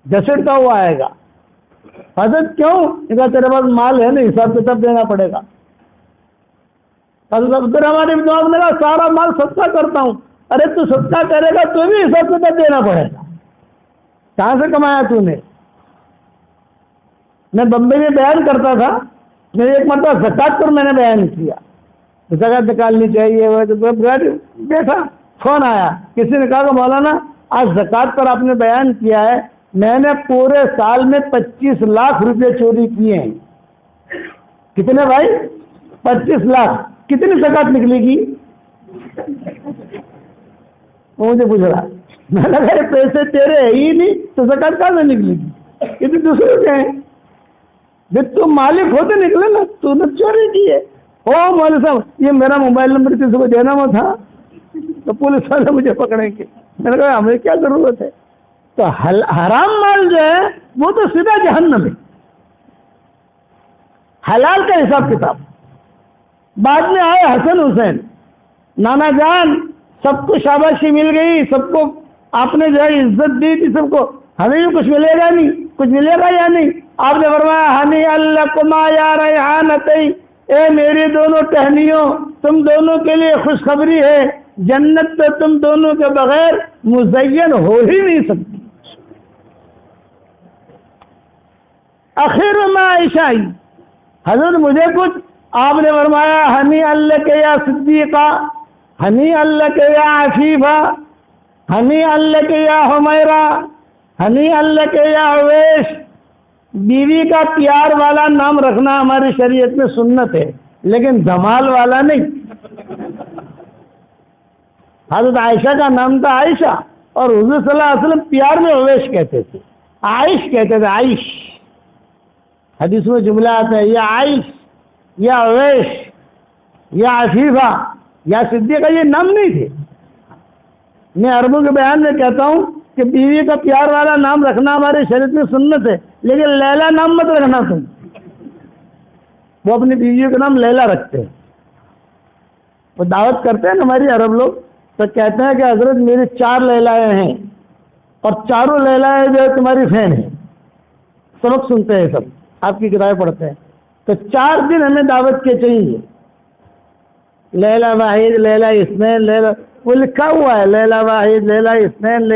گھسٹتا ہوا آئے گا. حضرت کیوں؟ کہا تیرے پاس مال ہے نہیں, حساب کتاب دینا پڑے گا. حضرت عبد الرحمن ابن عوف نے کہا سارا مال صدقہ کرتا ہوں. ارے تو صدقہ کرے گا تو بھی حساب کتاب دینا پڑے گا. کہاں سے کمایا تو نے؟ میں بمبئی میں بیان کرتا تھا, میں ایک مرتبہ زکات پر میں نے بیان کیا, زکات نکالنی چاہیے. بیٹھا, فون آیا, کسی نے کہا کہ مولانا آج زکات پر آپ نے بیان کیا ہے, میں نے پورے سال میں 25 لاکھ روپے چوری کیے ہیں. کتنے بھائی؟ 25 لاکھ. کتنی زکات نکلے گی؟ مجھے پوچھ رہا, میں نے کہا پیسے تیرے ہے ہی نہیں تو زکات کہاں سے نکلے گی؟ یہ تو دوسرے کے ہیں. جب تم مالک ہوتے نکلے نا, تو نے چوری کی ہے. او مولوی صاحب یہ میرا موبائل نمبر کسی کو دینا ہوا تھا تو پولیس والے مجھے پکڑیں گے. میں نے کہا ہمیں کیا ضرورت ہے؟ تو حرام مال جو ہے وہ تو سیدھا جہنم ہے. حلال کا حساب کتاب. بعد میں آئے حسن حسین, نانا جان, سب کو شاباشی مل گئی, سب کو آپ نے جو ہے عزت دی تھی سب کو, ہمیں بھی کچھ ملے گا نہیں, کچھ ملے گا یا نہیں؟ آپ نے فرمایا ہنی اللکما یا ریحانتین, اے میری دونوں ٹہنیوں, تم دونوں کے لیے خوشخبری ہے, جنت تو تم دونوں کے بغیر مزین ہو ہی نہیں سکتی. آخر میں عائشہ آئی, حضرت مجھے کچھ؟ آپ نے فرمایا ہنی اللہ کے یا صدیقہ, ہنی اللہ کے یا عفیفہ, ہنی اللہ کے یا حمیرہ, ہنی اللہ کے یا اویش. بیوی کا پیار والا نام رکھنا ہماری شریعت میں سنت ہے, لیکن دھمال والا نہیں. حضرت عائشہ کا نام تھا عائشہ, اور حضور صلی اللہ علیہ وسلم پیار میں اویش کہتے تھے, عائش کہتے تھے, عائش. حدیث میں جملہ آتا ہے یا عائش یا اویش یا عفیفہ یا صدیقہ, یہ نام نہیں تھے. میں عربوں کے بیان میں کہتا ہوں کہ بیوی کا پیار والا نام رکھنا ہمارے شریعت میں سنت ہے، لیکن لیلا نام مت رکھنا تم۔ وہ اپنی بیویوں کا نام لیلا رکھتے ہیں۔ وہ دعوت کرتے ہیں نا ہماری عرب لوگ، تو کہتے ہیں کہ حضرت میری 4 لیلائیں ہیں اور چاروں لیلائیں جو ہے تمہاری فین ہیں۔ سبق سنتے ہیں سب، آپ کی کتابیں پڑھتے ہیں، تو 4 دن ہمیں دعوت کے چاہیے۔ لیلا واحد، لیلا اثنین، لیلا، وہ لکھا ہوا ہے لیلا واحد، لیلا اثنین،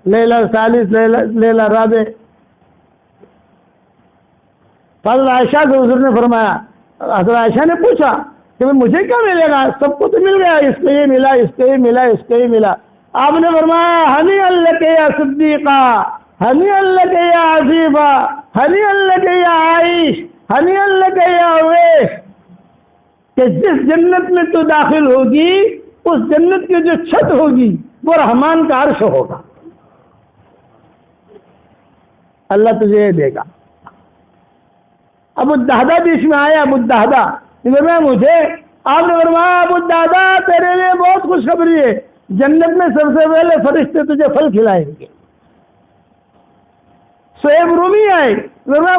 لیلا ثالث، لیلا رابع۔ حضرت عائشہ سے حضور نے فرمایا، حضرت عائشہ نے پوچھا کہ مجھے کیا ملے گا؟ سب کو تو مل گیا، اس کو یہ ملا، اس کو یہ ملا، اس کو یہ ملا۔ آپ نے فرمایا ہنی اللہ کے یا صدیقہ، ہنی اللہ کے یا عفیفہ، ہنی اللہ کے یا عائش، ہنی اللہ کے یا اویس، کہ جس جنت میں تو داخل ہوگی اس جنت کی جو چھت ہوگی وہ رحمان کا عرش ہوگا، اللہ تجھے یہ دے گا۔ ابو الدہدہ بیچ میں آیا، ابو الدہدہ مجھے آپ نے فرمایا ابو الدہدہ تیرے لیے بہت خوشخبری ہے، جنت میں سب سے پہلے فرشتے تجھے پھل کھلائیں گے۔ صہیب رومی آئے،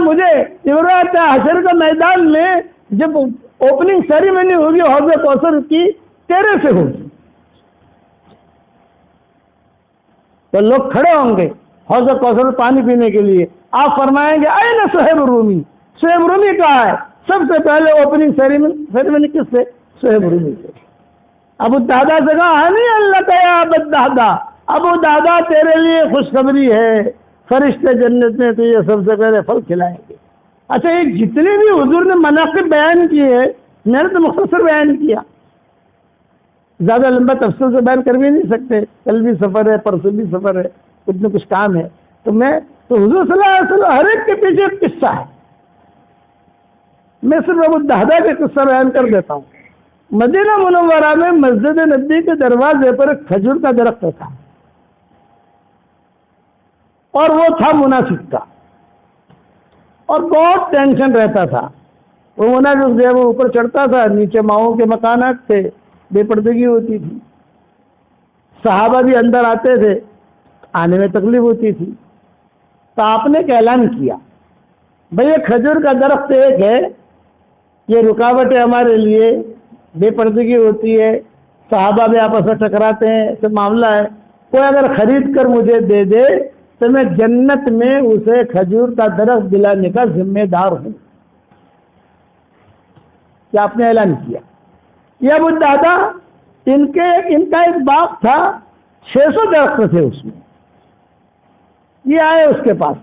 مجھے حشر کا میدان میں جب اوپننگ سیریمنی ہوگی حوض کوثر کی تیرے سے ہوگی، تو لوگ کھڑے ہوں گے حوض کوثر پانی پینے کے لیے، آپ فرمائیں گے اے صہیب رومی، صہیب رومی کہاں ہے؟ سب سے پہلے اوپننگ سیریمنی کس سے؟ صہیب رومی سے۔ ابو الدہدہ سے کہا ہنی اللہ کا یا ابو الدہدہ، ابو الدہدہ تیرے لیے خوشخبری ہے، فرشتے جنت میں تجھے سب سے پہلے پھل کھلائیں گے۔ اچھا، یہ جتنے بھی حضور نے مناقب بیان کیے ہیں میں نے تو مختصر بیان کیا، زیادہ لمبا تفصیل سے بیان کر بھی نہیں سکتے، کل بھی سفر ہے، پرسوں بھی سفر ہے، کچھ نہ کچھ کام ہے، تو حضور صلی اللہ علیہ وسلم ہر ایک کے پیچھے ایک قصہ ہے۔ میں صرف ابو الدہدہ کا قصہ بیان کر دیتا ہوں۔ مدینہ منورہ میں مسجد نبی کے دروازے پر ایک کھجور کا درخت تھا، اور وہ تھا منافق کا، اور بہت ٹینشن رہتا تھا۔ وہ منافق جو ہے وہ اوپر چڑھتا تھا، نیچے ماؤں کے مکانات تھے، بے پردگی ہوتی تھی، صحابہ بھی اندر آتے تھے، آنے میں تکلیف ہوتی تھی۔ تو آپ نے ایک اعلان کیا، بھئی یہ کھجور کا درخت ایک ہے، یہ رکاوٹ ہے ہمارے لیے، بے پردگی ہوتی ہے، صحابہ بھی آپس میں ٹکراتے ہیں، ایسا معاملہ ہے، کوئی اگر خرید کر مجھے دے دے تو میں جنت میں اسے کھجور کا درخت دلانے کا ذمہ دار ہوں۔ کیا آپ نے اعلان کیا؟ یہ ابو الدہدہ ان کا ایک باغ تھا، 600 درخت تھے اس میں۔ یہ آئے اس کے پاس،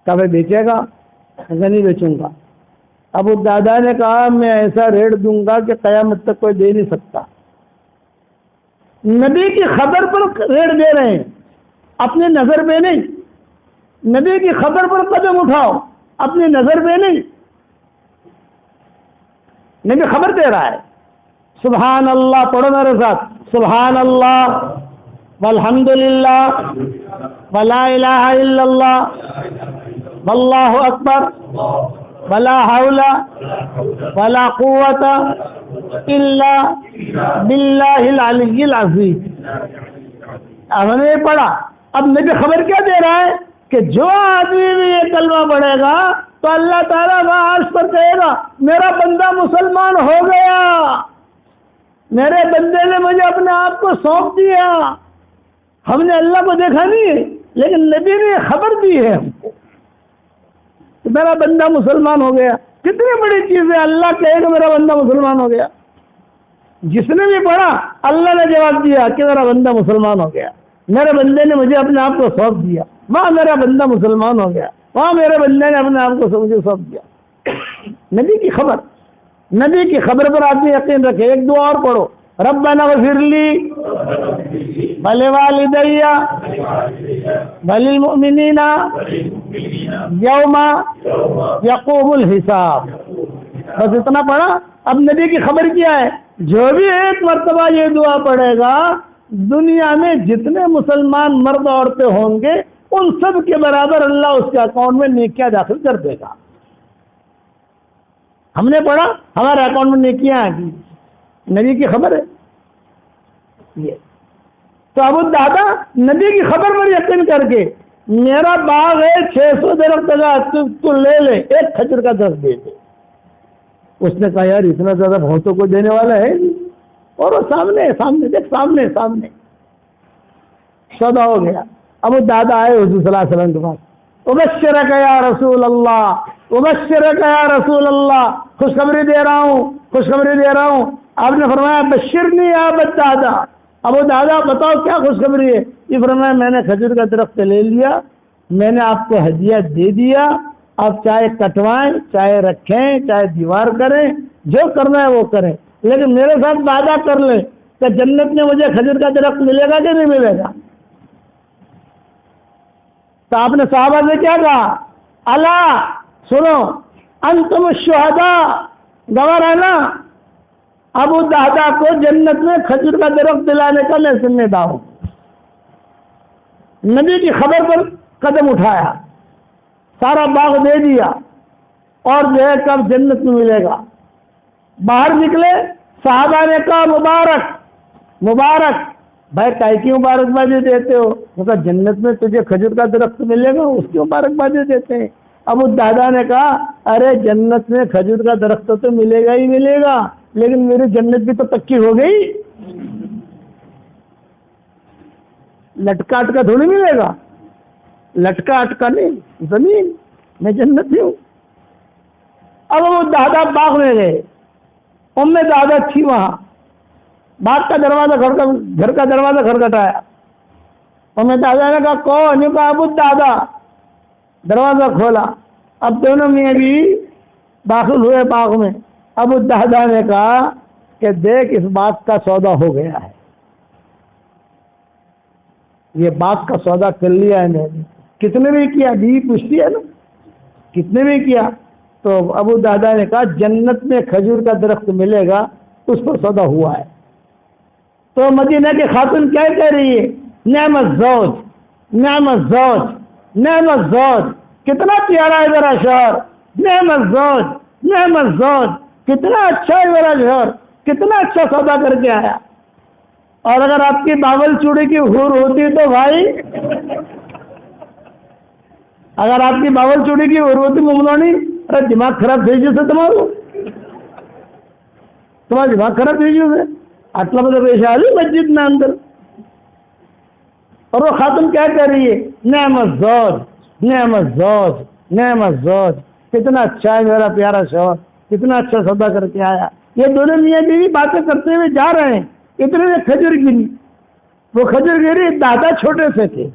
کبھی بیچے گا؟ نہیں بیچوں گا۔ ابو الدہدہ نے کہا میں ایسا ریٹ دوں گا کہ قیامت تک کوئی دے نہیں سکتا۔ نبی کی خبر پر ریٹ دے رہے ہیں، اپنی نظر پہ نہیں، نبی کی خبر پر قدم اٹھاؤ، اپنی نظر پہ نہیں، نبی خبر دے رہا ہے۔ سبحان اللہ پڑھو میرے ساتھ، سبحان اللہ والحمدللہ ولا الہ الا اللہ واللہ اکبر ولا حول ولا قوت الا باللہ العلی العظیم۔ ہم نے پڑھا، اب نبی خبر کیا دے رہا ہے کہ جو آدمی بھی یہ کلمہ پڑھے گا تو اللہ تعالیٰ عرش پر کہے گا میرا بندہ مسلمان ہو گیا، میرے بندے نے مجھے اپنے آپ کو سونپ دیا۔ ہم نے اللہ کو دیکھا نہیں ہے، لیکن نبی نے خبر دی ہے ہم کو کہ میرا بندہ مسلمان ہو گیا۔ کتنی بڑی چیز ہے، اللہ کہے گا میرا بندہ مسلمان ہو گیا۔ جس نے بھی پڑھا اللہ نے جواب دیا کہ میرا بندہ مسلمان ہو گیا، میرے بندے نے مجھے اپنے آپ کو سونپ دیا، وہاں میرا بندہ مسلمان ہو گیا، وہاں میرے بندے نے اپنے آپ کو مجھے سونپ دیا۔ نبی کی خبر، نبی کی خبر پر آدمی یقین رکھے۔ ایک دعا اور پڑھو، ربنا اغفر لی ولوالدی وللمؤمنین یوم یقوم الحساب۔ بس اتنا پڑھا۔ اب نبی کی خبر کیا ہے؟ جو بھی ایک مرتبہ یہ دعا پڑھے گا، دنیا میں جتنے مسلمان مرد عورتیں ہوں گے ان سب کے برابر اللہ اس کے اکاؤنٹ میں نیکیاں داخل کر دے گا۔ ہم نے پڑھا، ہمارے اکاؤنٹ میں نیکیاں آ گئی، نبی کی خبر ہے یہ۔ تو ابو دادا نبی کی خبر پر یقین کر کے میرا باغ ہے 600 درخت کا، تو لے لے، ایک کھجور کا درخت دے دے۔ اس نے کہا یار اتنا زیادہ بہتوں کو دینے والا ہے نہیں، اور وہ سامنے دیکھ، سامنے سودا ہو گیا۔ ابو دادا آئے حضور صلی اللہ علیہ وسلم کے پاس، ابشرک یا رسول اللہ، ابشرک یا رسول اللہ، خوشخبری دے رہا ہوں۔ آپ نے فرمایا بشرنی یا ابو دادا، ابو دادا بتاؤ کیا خوشخبری ہے؟ یہ فرمایا میں نے کھجور کا درخت لے لیا، میں نے آپ کو ہدیہ دے دیا، آپ چاہے کٹوائیں، چاہے رکھیں، چاہے دیوار کریں، جو کرنا ہے وہ کریں، لیکن میرے ساتھ وعدہ کر لیں کہ جنت میں مجھے کھجور کا درخت ملے گا کہ نہیں ملے گا؟ تو آپ نے صحابہ سے کیا کہا؟ اللہ سنو، انتم الشہداء، گواہ رہنا، ابو دادا کو جنت میں کھجور کا درخت دلانے کا میں ذمہ دار ہوں۔ نبی کی خبر پر قدم اٹھایا، سارا باغ دے دیا، اور جو ہے کب جنت میں ملے گا۔ باہر نکلے، صحابہ نے کہا مبارک بھائی، کائی کی مبارکبادی دیتے ہو؟ وہ کہا جنت میں تجھے کھجور کا درخت ملے گا، اس کی مبارکبادی دیتے ہیں۔ ابو دادا نے کہا ارے جنت میں کھجور کا درخت تو ملے گا ہی ملے گا، لیکن میری جنت بھی تو پکی ہو گئی، لٹکا اٹکا تھوڑی ملے گا، لٹکا اٹکا نہیں، زمین میں جنت ہوں۔ اب وہ دادا باغ میں گئے، ام دادا تھی وہاں، باغ کا دروازہ گھر کا دروازہ کھٹکھٹایا، ام دادا نے کہا کون؟ کہا ابو دادا۔ دروازہ کھولا، اب دونوں میاں بیوی داخل ہوئے باغ میں۔ ابو دادا نے کہا کہ دیکھ اس باغ کا سودا ہو گیا ہے، یہ باغ کا سودا کر لیا ہے میں نے۔ کتنے میں کیا؟ بیوی پوچھتی ہے نا، کتنے میں کیا؟ تو ابو دادا نے کہا جنت میں کھجور کا درخت ملے گا، اس پر سودا ہوا ہے۔ تو مدینہ کی خاتون کیا کہہ رہی ہے؟ نعم الزوج، نعم الزوج، نعم الزوج، کتنا پیارا ہے میرا شوہر، نعم الزوج، نعم الزوج، کتنا اچھا ہے میرا شوہر، کتنا اچھا سودا کر کے آیا۔ اور اگر آپ کی باول چوڑی کی حور ہوتی تو بھائی، اگر آپ کی باول چوڑی کی حور ہوتی ممنونی، ارے دماغ خراب تھی جیسے تمہارا دماغ خراب تھی جیسے اٹلا مطلب پیش آ رہی مسجد میں اندر۔ اور وہ خاتون کیا کہہ رہی ہے؟ نعم الزوج، نعم الزوج، نعم الزوج، کتنا اچھا ہے میرا پیارا شوہر، کتنا اچھا سودا کر کے آیا۔ یہ دونوں میاں بیوی باتیں کرتے ہوئے جا رہے ہیں، اتنے میں کھجور گری۔ وہ کھجور گری، دادا چھوٹے سے تھے،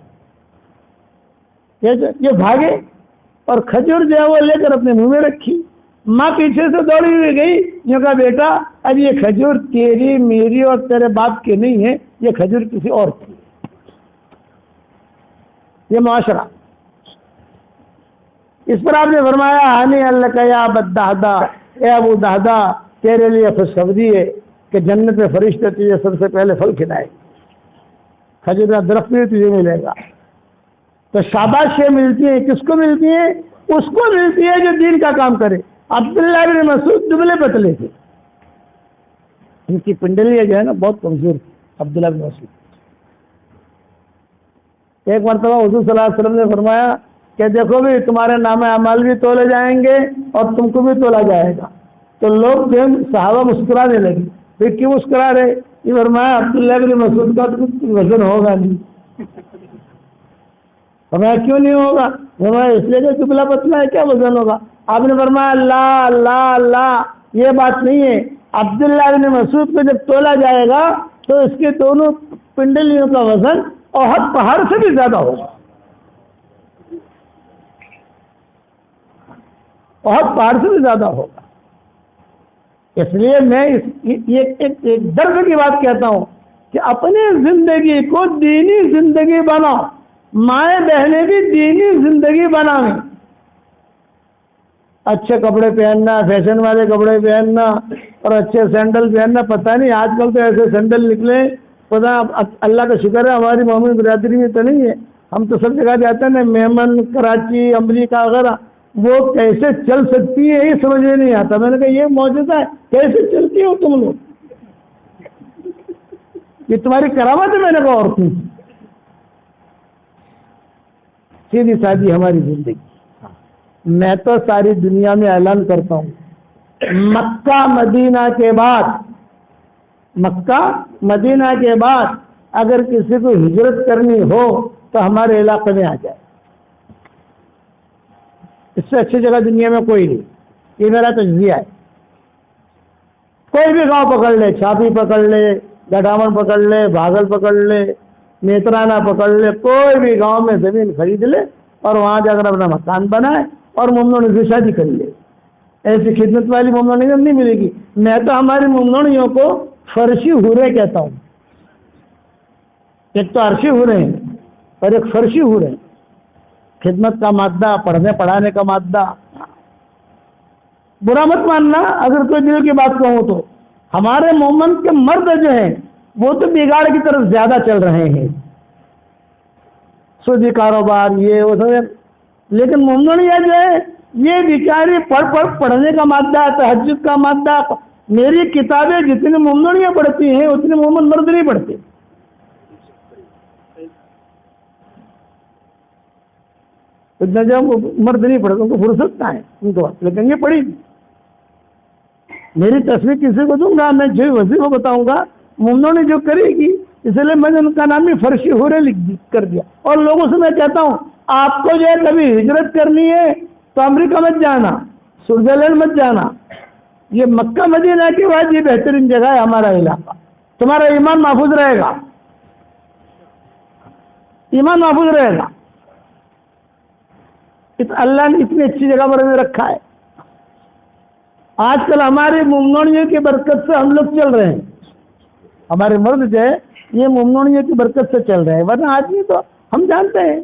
یہ بھاگے اور کھجور جو ہے وہ لے کر اپنے منہ میں رکھی۔ ماں پیچھے سے دوڑی ہوئی گئی، جو کہا بیٹا اب یہ کھجور تیری میری اور تیرے باپ کی نہیں ہے، یہ کھجور کسی اور کی، یہ معاشرہ۔ اس پر آپ نے فرمایا ہنی اللہ کا یا ابو دادا، اے ابو دادا تیرے لیے خوشخبری ہے کہ جنت میں فرشتے تجھے سب سے پہلے پھل کھلائے، کھجور کا درخت بھی تجھے ملے گا۔ تو شاباشیں ملتی ہیں، کس کو ملتی ہیں؟ اس کو ملتی ہے جو دین کا کام کرے۔ عبداللہ بن مسعود دبلے پتلے تھے، ان کی پنڈلیاں جو ہے نا بہت کمزور تھی۔ عبداللہ بن مسعود ایک مرتبہ حضور صلی اللہ علیہ وسلم نے فرمایا کہ دیکھو بھی تمہارے نام اعمال بھی تولے جائیں گے اور تم کو بھی تولا جائے گا۔ تو لوگ جو صحابہ مسکرانے لگے، پھر کیوں مسکرا رہے؟ یہ فرمایا عبداللہ بن مسعود کا وزن ہوگا نہیں۔ فرمایا کیوں نہیں ہوگا؟ فرمایا اس لیے کہ دبلا پتلا ہے، کیا وزن ہوگا؟ آپ نے فرمایا اللہ اللہ اللہ، یہ بات نہیں ہے۔ عبداللہ بن مسعود کو جب تولا جائے گا تو اس کے دونوں پنڈلیوں کا وزن احد پہاڑ سے بھی زیادہ ہوگا، احد پہاڑ سے بھی زیادہ ہوگا۔ اس لیے میں ایک درد کی بات کہتا ہوں کہ اپنی زندگی کو دینی زندگی بناؤ، مائیں بہنیں بھی دینی زندگی بنائیں۔ اچھے کپڑے پہننا، فیشن والے کپڑے پہننا اور اچھے سینڈل پہننا، پتہ نہیں آج کل تو ایسے سینڈل نکلے، خدا اللہ کا شکر ہے ہماری مومن برادری میں تو نہیں ہے، ہم تو سب جگہ جاتے ہیں نا، میمن، کراچی، امریکہ وغیرہ، وہ کیسے چل سکتی ہے یہ سمجھ میں نہیں آتا۔ میں نے کہا یہ معجزہ ہے، کیسے چلتی ہو تم لوگ؟ یہ تمہاری کرامت ہے؟ میں نے کہا اور تم سیدھی سادی ہماری زندگی. میں تو ساری دنیا میں اعلان کرتا ہوں مکہ مدینہ کے بعد اگر کسی کو ہجرت کرنی ہو تو ہمارے علاقے میں آ جائے. اس سے اچھی جگہ دنیا میں کوئی نہیں. یہ میرا تجزیہ ہے. کوئی بھی گاؤں پکڑ لے، چھاپی پکڑ لے، گٹامن پکڑ لے، بھاگل پکڑ لے، نیترانا پکڑ لے، کوئی بھی گاؤں میں زمین خرید لے اور وہاں جا کر اپنا مکان بنائے اور ممنوع سے شادی کر لے. ایسی خدمت والی ممنوع نہیں ملے گی. میں تو ہماری ممنوعیوں کو فرشی حورے کہتا ہوں. ایک تو عرشی حورے ہیں اور ایک فرشی حورے ہیں. خدمت کا مادہ، پڑھنے پڑھانے کا مادہ. برا مت ماننا اگر کوئی دل کی بات کہوں تو. ہمارے مومن کے مرد جو ہیں وہ تو بگاڑ کی طرف زیادہ چل رہے ہیں، سودی کاروبار یہ وہ سب. لیکن مومنیا جو ہے یہ بیچاری پڑھنے کا مادہ، تہجد کا مادہ. میری کتابیں جتنی مومنیاں پڑھتی ہیں اتنے مومن مرد نہیں پڑھتے. اتنا جب مرد نہیں پڑھتے ان کو فرصت نہ ہے ان کو، لیکن یہ پڑھی. میری تصویر کسی کو دوں گا، میں جو وظیفہ بتاؤں گا مومنوں نے جو کرے گی، اس لیے میں نے ان کا نام ہی فرشی حورے کر دیا. اور لوگوں سے میں کہتا ہوں آپ کو جو ہے کبھی ہجرت کرنی ہے تو امریکہ مت جانا، سوئٹزرلینڈ مت جانا. یہ مکہ مدینہ کے بعد یہ بہترین جگہ ہے ہمارا علاقہ. تمہارا ایمان محفوظ رہے گا، ایمان محفوظ رہے گا. اللہ نے اتنی اچھی جگہ پر ہمیں رکھا ہے. آج کل ہماری ممنوعیوں کی برکت سے ہم لوگ چل رہے ہیں. ہمارے مرد جو ہے یہ ممنوعیوں کی برکت سے چل رہے ہیں، ورنہ آدمی تو ہم جانتے ہیں.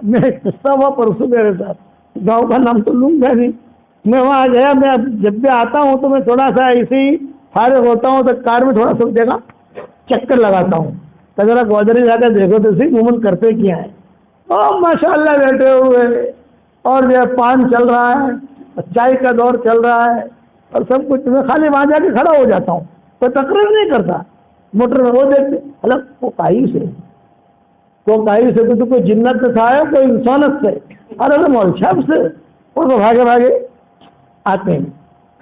میں قصہ ہوا پرسوں میرے ساتھ، گاؤں کا نام تو لوں گا نہیں. میں وہاں گیا، میں جب بھی آتا ہوں تو میں تھوڑا سا ایسے ہی فارغ ہوتا ہوں تو کار میں تھوڑا سا جگہ چکر لگاتا ہوں تو ذرا گودری جا کر دیکھو تو صحیح مومن کرتے کیا ہے. اور ماشاء اللہ بیٹھے ہوئے اور جو پان چل رہا ہے، چائے کا دور چل رہا ہے اور سب کچھ. میں خالی وہاں جا کے کھڑا ہو جاتا ہوں، کوئی تقریر نہیں کرتا. موٹر میں وہ دیکھتے الگ وہ کائی سے تو کوئی جنت سے تھا، کوئی انسانت سے، ارے مول صاحب سے وہ تو بھاگے بھاگے آتے ہیں.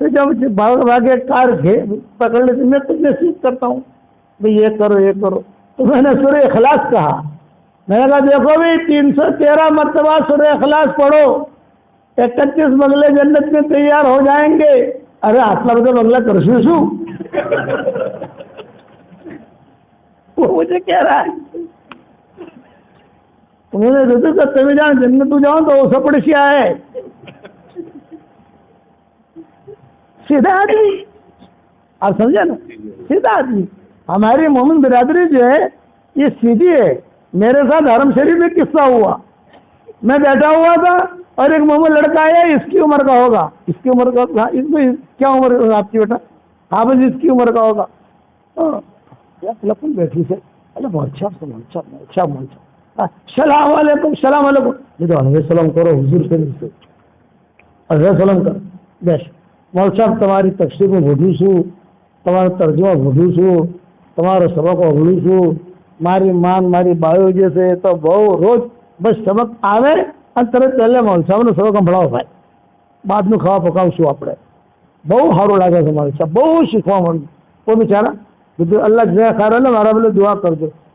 پھر جب بھاگے کار پکڑ لیتے میں کچھ نصیحت کرتا ہوں بھائی یہ کرو یہ کرو. تو میں نے سورہ اخلاص کہا. میں نے کہا دیکھو بھی 313 مرتبہ سورہ اخلاص پڑھو، 31 بنگلے جنت میں تیار ہو جائیں گے. ارے آٹلا بتا بنگلہ کرسو سو وہ مجھے کہہ رہا ہے انہوں نے کرتے ہوئے جان جنت تو جاؤں تو وہ سپڑ سے آئے سیدھا آدمی. آپ سمجھا نا، سیدھا آدمی. ہماری مومن برادری جو ہے یہ سیدھی ہے. میرے ساتھ حرم شریف میں قصہ ہوا. میں بیٹھا ہوا تھا اور ایک مومن لڑکا آیا، اس کی عمر کا ہوگا، اس کی عمر کا، اس میں کیا عمر آپ کی بیٹا؟ ہاں بس اس کی عمر کا ہوگا. بیٹھی سے بہت اچھا السلام علیکم. السلام علیکم. یہ تو علیہ السلام کرو حضور سے علیہ السلام کر. بیش مول صاحب تمہاری تفسیر میں بھوٹو چھو، تمہارا ترجمہ بھوٹو چھو، تمہارا سبق اگڑو چھو. ماری مان ماری بايو جیسے تو بہو روز بس سبق آوے انتر پہلے مول صاحب نے سبق સંભળાવો ભાઈ, બાદનું ખાવા પકાવશું આપણે. બહુ સારું લાગે છે મારે સાહેબ, બહુ શીખવા મળ્યું. કોઈ બિચારા બધું અલ્લાહ જે ખારા ને મારા બોલે દુઆ કરજો.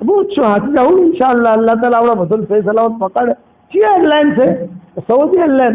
બહુ હાથી જાઉં ઇન્શાલ્લાહ. અલ્લાહ તાલા આપણા બધું સહી સલામત પકડે. કઈ એરલાઇન છે? સૌદી એરલાઇન.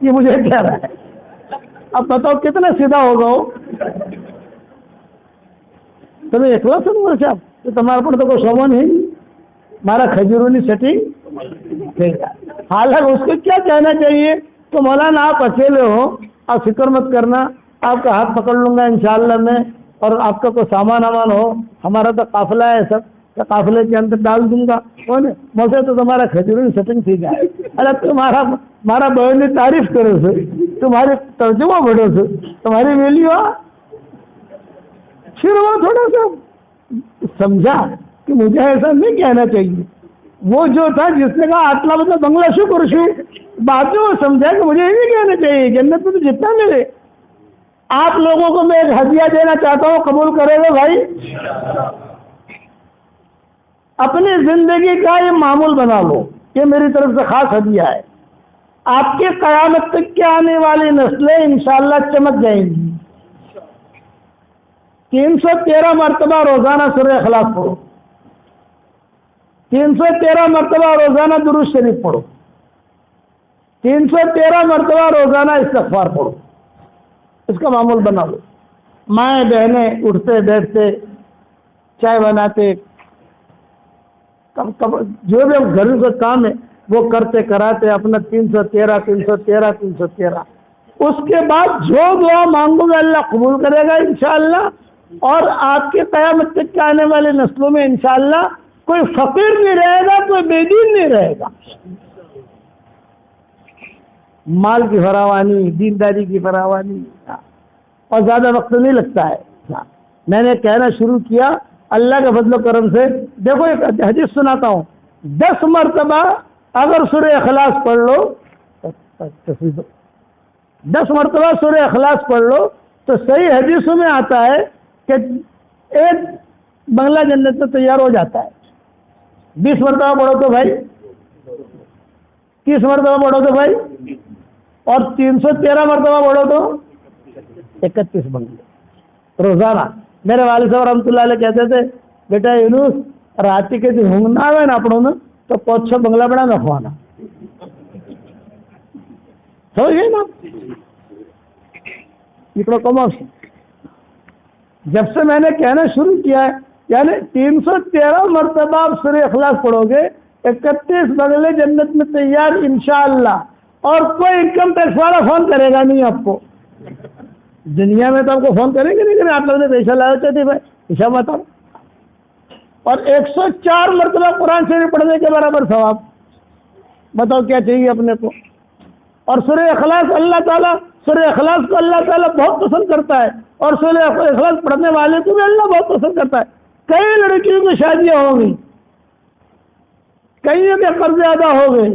یہ مجھے کہہ رہا ہے. اب بتاؤ کتنا سیدھا ہوگا وہ. تمہیں اخلاص ہے صاحب تو تمہارے پر تو کوئی سامان ہے نہیں, ہمارا کھجورونی سیٹنگ. حالانکہ اس کو کیا کہنا چاہیے تو مولانا آپ اکیلے ہو, آپ فکر مت کرنا, آپ کا ہاتھ پکڑ لوں گا انشاءاللہ میں, اور آپ کا کوئی سامان امان ہو, ہمارا تو قافلہ ہے سب, تو قافلے کے اندر ڈال دوں گا. مجھے تو تمہارا کھجورونی سیٹنگ ٹھیک ہے. ارے تمہارا بہن تعریف کرو سے, تمہارے ترجمہ پڑھو سے, تمہاری ویلیو پھر وہ تھوڑا سا سمجھا کہ مجھے ایسا نہیں کہنا چاہیے. وہ جو تھا جس نے کہا آٹلا بتا بنگلہ شکر شو, بعد میں وہ سمجھا کہ مجھے یہ نہیں کہنا چاہیے, جنت میں تو جتنا ملے. آپ لوگوں کو میں ایک ہدیہ دینا چاہتا ہوں, قبول کرے گا بھائی؟ اپنی زندگی کا یہ معمول بنا لو, یہ میری طرف سے خاص ہدیہ ہے. آپ کے قیامت تک کے آنے والی نسلیں انشاءاللہ چمک جائیں گی. 313 مرتبہ روزانہ سورہ اخلاص پڑھو, 313 مرتبہ روزانہ درود شریف پڑھو, 313 مرتبہ روزانہ استغفار پڑھو. اس کا معمول بنا لو. مائیں بہنیں اٹھتے بیٹھتے, چائے بناتے, جو بھی گھر کا کام ہے وہ کرتے کراتے اپنا 313 313 313. اس کے بعد جو دعا مانگو گے اللہ قبول کرے گا انشاءاللہ. اور آپ کے قیامت تک کے آنے والے نسلوں میں انشاءاللہ کوئی فقیر نہیں رہے گا, کوئی بے دین نہیں رہے گا. مال کی فراوانی, دینداری کی فراوانی, اور زیادہ وقت نہیں لگتا ہے. میں نے کہنا شروع کیا اللہ کے فضل و کرم سے. دیکھو ایک حدیث سناتا ہوں, 10 مرتبہ اگر سورہ اخلاص پڑھ لو, 10 مرتبہ سورہ اخلاص پڑھ لو تو صحیح حدیثوں میں آتا ہے کہ ایک بنگلہ جنت میں تیار ہو جاتا ہے. 20 مرتبہ پڑھو تو بھائی, 30 مرتبہ پڑھو تو بھائی, اور 313 مرتبہ پڑھو تو 31 بنگلے روزانہ. میرے والد صاحب رحمۃ اللہ علیہ کہتے تھے, بیٹا یونس راتی کے دن ہونگنا ہے نا اپنوں نے تو 5-6 بنگلہ بڑا نہ خوانا. سمجھ گئے نا اتنا کم. جب سے میں نے کہنا شروع کیا ہے, یعنی 313 مرتبہ آپ سورہ اخلاص پڑھو گے, 31 بنگلے جنت میں تیار انشاءاللہ. اور کوئی انکم ٹیکس والا فون کرے گا نہیں آپ کو. دنیا میں تو آپ کو فون کریں گے نہیں, آپ لوگوں نے پیسہ لایا چاہتے بھائی پیسہ بتاؤ. اور 104 مرتبہ قرآن شریف پڑھنے کے برابر ثواب. بتاؤ کیا چاہیے اپنے کو. اور سورہ اخلاص اللہ تعالیٰ, سورہ اخلاص کو اللہ تعالیٰ بہت پسند کرتا ہے, اور سورہ اخلاص پڑھنے والے کو بھی اللہ بہت پسند کرتا ہے. کئی لڑکیوں کی شادیاں ہو گئی, کئیوں کے قرضے ادا ہو گئے.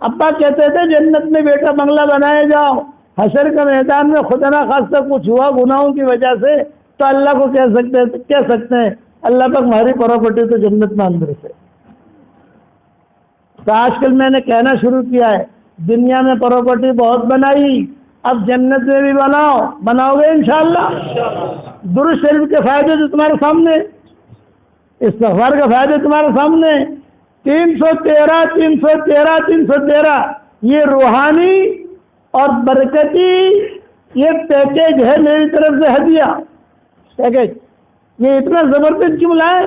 ابا کہتے تھے جنت میں بیٹا بنگلہ بنائے جاؤ, حشر کے میدان میں خدا نہ خواستہ کچھ ہوا گناہوں کی وجہ سے تو اللہ کو کہہ سکتے ہیں اللہ پاک ہماری پراپرٹی تو جنت میں اندر سے. تو آج کل میں نے کہنا شروع کیا ہے, دنیا میں پراپرٹی بہت بنائی, اب جنت میں بھی بناؤ گے انشاءاللہ. درود شریف کے فائدے تو تمہارے سامنے, استغفار کے فائدے تمہارے سامنے. 313 313 313 یہ روحانی اور برکتی یہ پیکیج ہے میری طرف سے ہدیہ. پیکیج یہ اتنا زبردست جملہ ہے,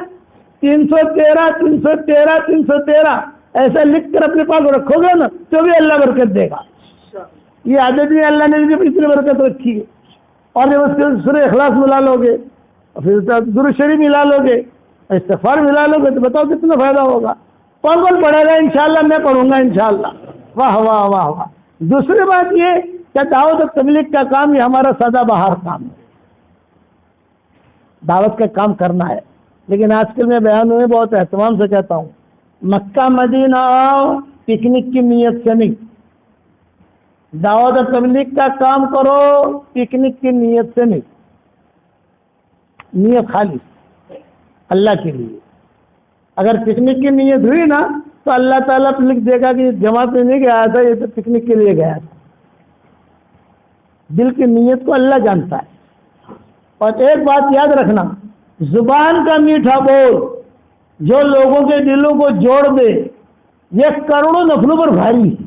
313 313 313 ایسا لکھ کر اپنے پاس رکھو گے نا تو بھی اللہ برکت دے گا. یہ عادت بھی اللہ نے بھی اتنی برکت رکھی ہے. اور جب اس کے سورہ اخلاص ملا لو گے, پھر درود شریف ملا لو گے, استغفار ملا لو گے, تو بتاؤ کتنا فائدہ ہوگا. کون پڑھے گا انشاءاللہ, میں پڑھوں گا انشاءاللہ. واہ واہ واہ واہ. دوسری بات یہ کہ دعوت و تبلیغ کا کام یہ ہمارا سدا بہار کام ہے, دعوت کا کام کرنا ہے. لیکن آج کل میں بیان ہوئے بہت اہتمام سے کہتا ہوں, مکہ مدینہ آؤ پکنک کی نیت سے نہیں, دعوت و تبلیغ کا کام کرو پکنک کی نیت سے نہیں. نیت خالص اللہ کے لیے. اگر پکنک کی نیت ہوئی نا تو اللہ تعالیٰ لکھ دے گا کہ جماعت میں نہیں گیا تھا, یہ تو پکنک کے لیے گیا تھا. دل کی نیت کو اللہ جانتا ہے. اور ایک بات یاد رکھنا, زبان کا میٹھا بول جو لوگوں کے دلوں کو جوڑ دے یہ کروڑوں نفلوں پر بھاری ہے۔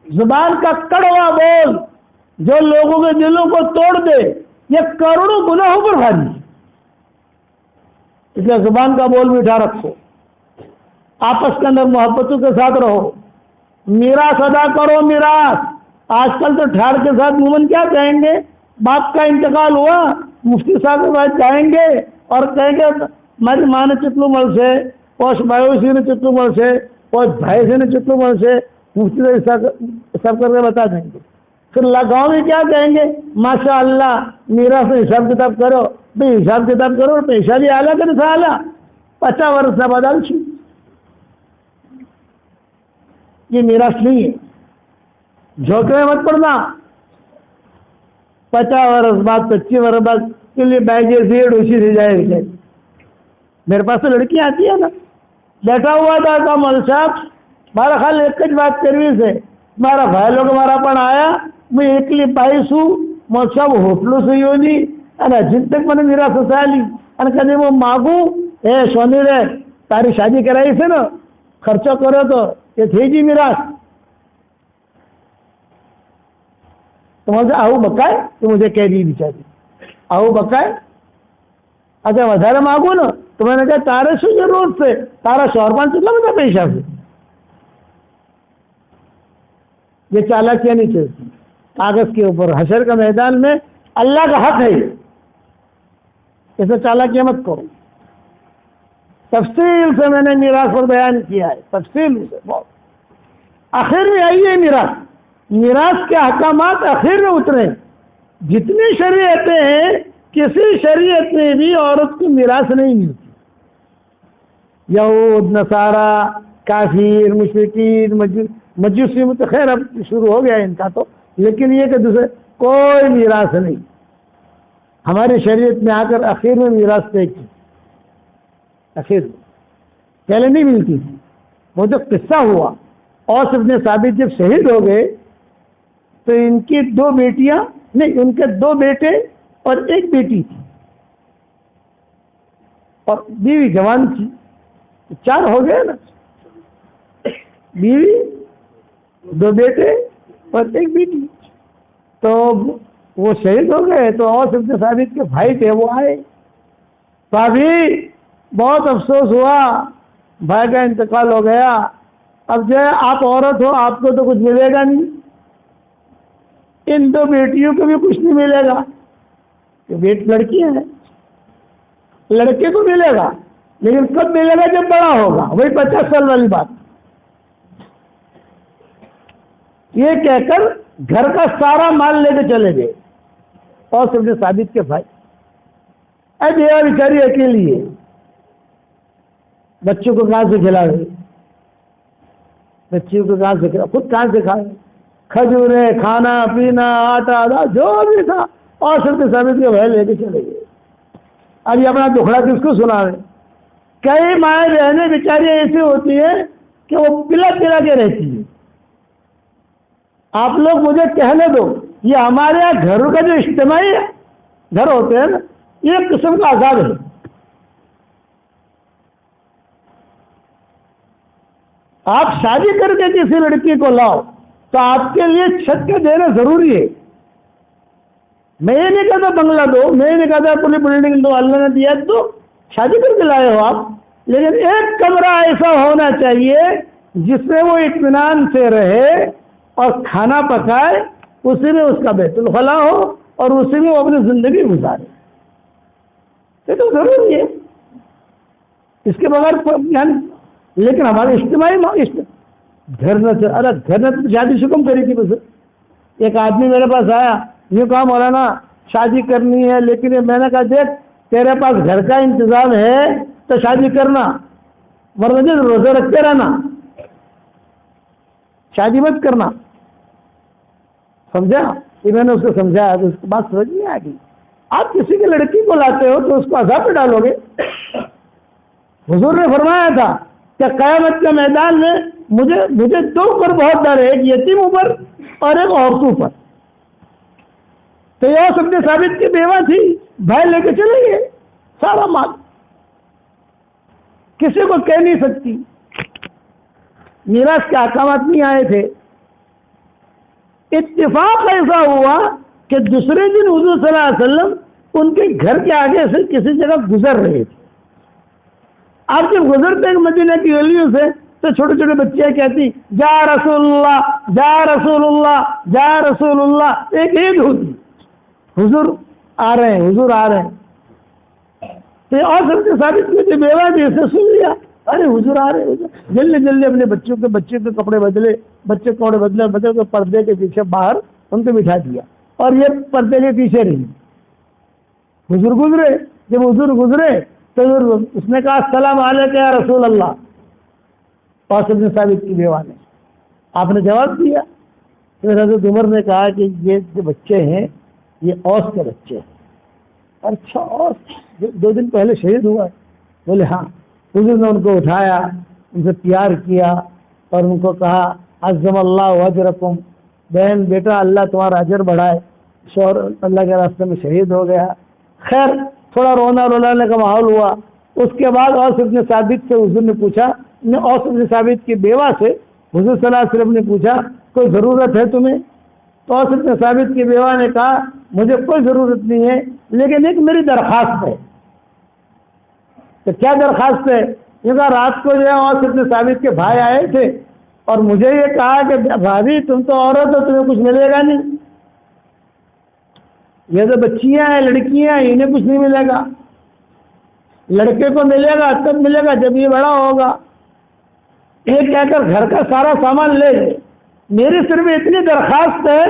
زبان کا کڑوا بول جو لوگوں کے دلوں کو توڑ دے یہ کروڑوں گناہوں پر بھاری ہے۔ اس لیے زبان کا بول میٹھا رکھو، آپس کے اندر محبتوں کے ساتھ رہو، میراث ادا کرو۔ میراث آج کل تو ٹھاڑ کے ساتھ مومن کیا کہیں گے؟ باپ کا انتقال ہوا، مفتی صاحب کے بعد جائیں گے اور کہیں گے میری ماں نے چتلو مل سے، پوش بایوسی نے چتلو مل سے، پوش بھائی سے نے چتلو مل سے، مفتی سے سب کر کے بتا دیں گے۔ پھر گاؤں میں کیا کہیں گے؟ ماشاء اللہ میراث میں حساب کتاب کرو، بھائی حساب کتاب کرو، پیسہ بھی اعلیٰ کر اعلیٰ 50 برس نہ بدل چھی۔ یہ میراث نہیں ہے، جھوکے میں مت پڑنا۔ 50 برس بعد 25 برس بعد کے لیے بیجے سیڑ اسی سے جائے گا۔ میرے پاس تو لڑکی آتی ہے نا، بیٹھا ہوا تھا مول صاحب مارا خیال ایک ہی بات کروی سے مارا بھائی لوگ ہمارا پڑھ آیا میں ایک لی پائیس ہوں مول صاحب ہوٹلوں سے ہی نہیں ہے جن تک میں نے میرا سسالی کہتے وہ مانگوں اے سونی رے تاری شادی کرائی سے نا خرچہ کرو تو یہ تھی جی میراث تو مجھے آہو بکائے تو مجھے کہہ دی بیچاری آہو بکائے اچھا وزارہ مانگو نا تو میں نے کہا تارے سو ضرورت سے تارا شورمان چکلا مجھے پیشہ سے یہ چالاکیاں نہیں چلتی کاغذ کے اوپر حشر کا میدان میں اللہ کا حق ہے اسے چالاکیاں مت کرو تفصیل سے میں نے میراث پر بیان کیا ہے تفصیل سے بہت آخر میں آئی ہے میراث کے احکامات آخر میں اترے جتنی شریعتیں ہیں کسی شریعت میں بھی عورت کو میراث نہیں ملتی یہود نصارہ کافر مشرکین مجوسی میں تو خیر اب شروع ہو گیا ان کا تو لیکن یہ کہ دوسرے کوئی میراث نہیں ہماری شریعت میں آ کر اخیر میں میراث طے کی اخیر میں پہلے نہیں ملتی تھی وہ جو قصہ ہوا اور ابن ثابت جب شہید ہو گئے تو ان کی 2 بیٹیاں نہیں ان کے 2 بیٹے اور 1 بیٹی تھی اور بیوی جوان تھی 4 ہو گئے نا بیوی 2 بیٹے اور 1 بیٹی تو وہ شہید ہو گئے تو اور ابن ثابت کے بھائی تھے وہ آئے تو ابھی بہت افسوس ہوا بھائی کا انتقال ہو گیا اب جو ہے آپ عورت ہو آپ کو تو کچھ ملے گا نہیں ان 2 بیٹیوں کو بھی کچھ نہیں ملے گا لڑکیاں ہیں لڑکے کو ملے گا لیکن کب ملے گا جب بڑا ہوگا وہی 50 سال والی بات یہ کہہ کر گھر کا سارا مال لے کے چلے گئے اور ابن ثابت کے بھائی اب یہ بیچاری اکیلی ہے بچوں کو کہاں سے کھلاوے بچوں کو کہاں سے کھلاوے خود کہاں سے کھائے کھجوریں کھانا پینا آٹا جو بھی تھا اور ابن ثابت کے بھائی لے کے چلے گئے اب یہ اپنا دکھڑا کس کو سنا رہے کئی مائیں بہنیں بیچاری ایسی ہوتی ہیں کہ وہ پلا پلا کے رہتی ہے آپ لوگ مجھے کہنے دو یہ ہمارے یہاں گھروں کا جو اجتماعی گھر ہوتے ہیں نا یہ ایک قسم کا عذاب ہے آپ شادی کر کے کسی لڑکی کو لاؤ تو آپ کے لیے چھت کے دینا ضروری ہے میں یہ نہیں کہتا بنگلہ دو میں یہ نہیں کہتا پوری بلڈنگ دو اللہ نے دیا تو شادی کر کے لائے ہو آپ لیکن ایک کمرہ ایسا ہونا چاہیے جس میں وہ اطمینان سے رہے اور کھانا پکائے اسی میں اس کا بیت الخلا ہو اور اسی میں وہ اپنی زندگی گزارے یہ تو ضروری ہے اس کے بغیر لیکن ہمارے اجتماعی گھر نہ شادی شکم کری تھی بس ایک آدمی میرے پاس آیا یہ کہا مولانا شادی کرنی ہے لیکن میں نے کہا دیکھ تیرے پاس گھر کا انتظام ہے تو شادی کرنا ورنہ روزہ رکھتے رہنا شادی مت کرنا سمجھا یہ میں نے اس کو سمجھایا تو اس کی بات سمجھ نہیں آ گئی آپ کسی کی لڑکی کو لاتے ہو تو اس کو عذاب پہ ڈالو گے حضور نے فرمایا تھا کہ قیامت کے میدان میں مجھے 2 پر بہت ڈر ہے ایک یتیموں پر اور ایک عورتوں پر تو یہ ابن ثابت کی بیوہ تھی بھائی لے کے چلے گئے سارا مال کسی کو کہہ نہیں سکتی میراث کے احکامات نہیں آئے تھے. اتفاق ایسا ہوا کہ دوسرے دن حضور صلی اللہ علیہ وسلم ان کے گھر کے آگے سے کسی جگہ گزر رہے تھے. آپ جب گزرتے ہیں مدینہ کی گلیوں سے تو چھوٹے چھوٹے بچیاں کہتی جا رسول اللہ جا رسول اللہ جا رسول اللہ. ایک عید ہوتی حضور آ رہے ہیں حضور آ رہے ہیں. تو اور سب کے ساتھ کی بیوہ بھی اسے سن لیا ارے حضور آ رہے ہیں. جلدی جلدی اپنے بچے کے کپڑے بدلے بدل کے پردے کے پیچھے باہر ان کو بٹھا دیا اور یہ پردے کے پیچھے رہی. حضور گزرے. جب حضور گزرے تو اس نے کہا السلام علیکم یا رسول اللہ. اوس بن ثابت کی بیوہ نے. آپ نے جواب دیا. پھر حضرت عمر نے کہا کہ یہ جو بچے ہیں یہ اوس کے بچے ہیں. اچھا اوس 2 دن پہلے شہید ہوا ہے؟ بولے ہاں. حضور نے ان کو اٹھایا, ان سے پیار کیا اور ان کو کہا عظم اللہ اجرکم. بہن بیٹا اللہ تمہارا اجر بڑھائے. شوہر اللہ کے راستے میں شہید ہو گیا. خیر تھوڑا رونا رولانے کا ماحول ہوا. اس کے بعد اوس بن ثابت سے حضور نے پوچھا, اوس بن ثابت کی بیوہ سے حضور صلی اللہ علیہ وسلم نے پوچھا کوئی ضرورت ہے تمہیں؟ تو اوس بن ثابت کی بیوہ نے کہا مجھے کوئی ضرورت نہیں ہے لیکن ایک میری درخواست ہے. تو کیا درخواست ہے؟ یہ کہا رات کو جو ہے اوس بن ثابت کے بھائی آئے تھے اور مجھے یہ کہا کہ بھابھی تم تو عورت ہو تمہیں کچھ ملے گا نہیں. یہ تو بچیاں ہیں لڑکیاں ہیں انہیں کچھ نہیں ملے گا. لڑکے کو ملے گا تب ملے گا جب یہ بڑا ہوگا. یہ کہہ کر گھر کا سارا سامان لے گئے. میری صرف اتنی درخواست ہے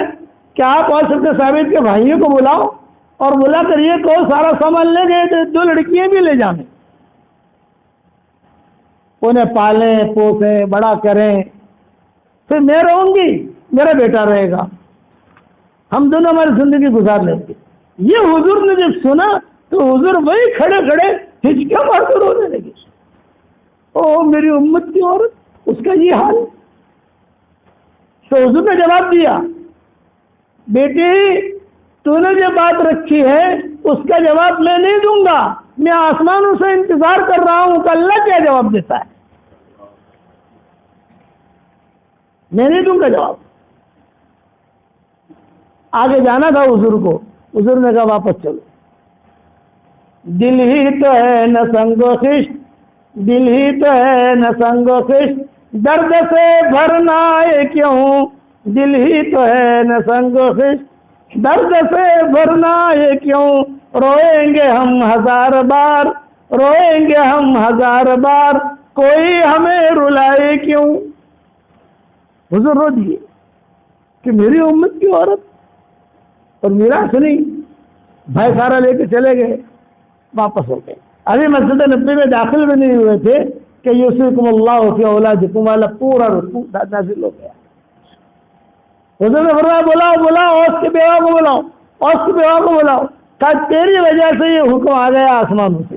کہ آپ اوس بن ثابت کے بھائیوں کو بلاؤ اور بلا کر یہ کہو سارا سامان لے گئے تو 2 لڑکیاں بھی لے جانے. انہیں پالیں پوسیں بڑا کریں پھر میں رہوں گی میرا بیٹا رہے گا. ہم دونوں ہماری زندگی گزار لیں گے. یہ حضور نے جب سنا تو حضور وہی کھڑے کھڑے ہچکیاں مار کر رونے لگے. او میری امت کی عورت اس کا یہ حال. تو حضور نے جواب دیا بیٹی تو نے جو بات رکھی ہے اس کا جواب میں نہیں دوں گا. میں آسمانوں سے انتظار کر رہا ہوں کہ اللہ کیا جواب دیتا ہے. میں نہیں دوں گا جواب. آگے جانا تھا حضور کو. حضور نے کہا واپس چلو. دل ہی تو ہے نہ سنگ و خشت دل ہی تو ہے نہ سنگ و خشت درد سے بھرنا ہے کیوں. دل ہی تو ہے نہ سنگ و خشت درد سے بھرنا ہے کیوں. روئیں گے ہم 1000 بار روئیں گے ہم 1000 بار کوئی ہمیں رلائے کیوں. حضور رو دیے کہ میری امت کی عورت اور میرا سنی. بھائی سارا لے کے چلے گئے واپس ہو گئے. ابھی مسجد نبی میں داخل بھی نہیں ہوئے تھے کہ یوصیکم اللہ فی اولادکم والا پورا رکوع نازل ہو گیا. حضور نے فرمایا بلاؤ اوس کی بیوہ کو بلاؤ اوس کی بیوہ کو بلاؤ. کہا تیری وجہ سے یہ حکم آ گیا آسمانوں سے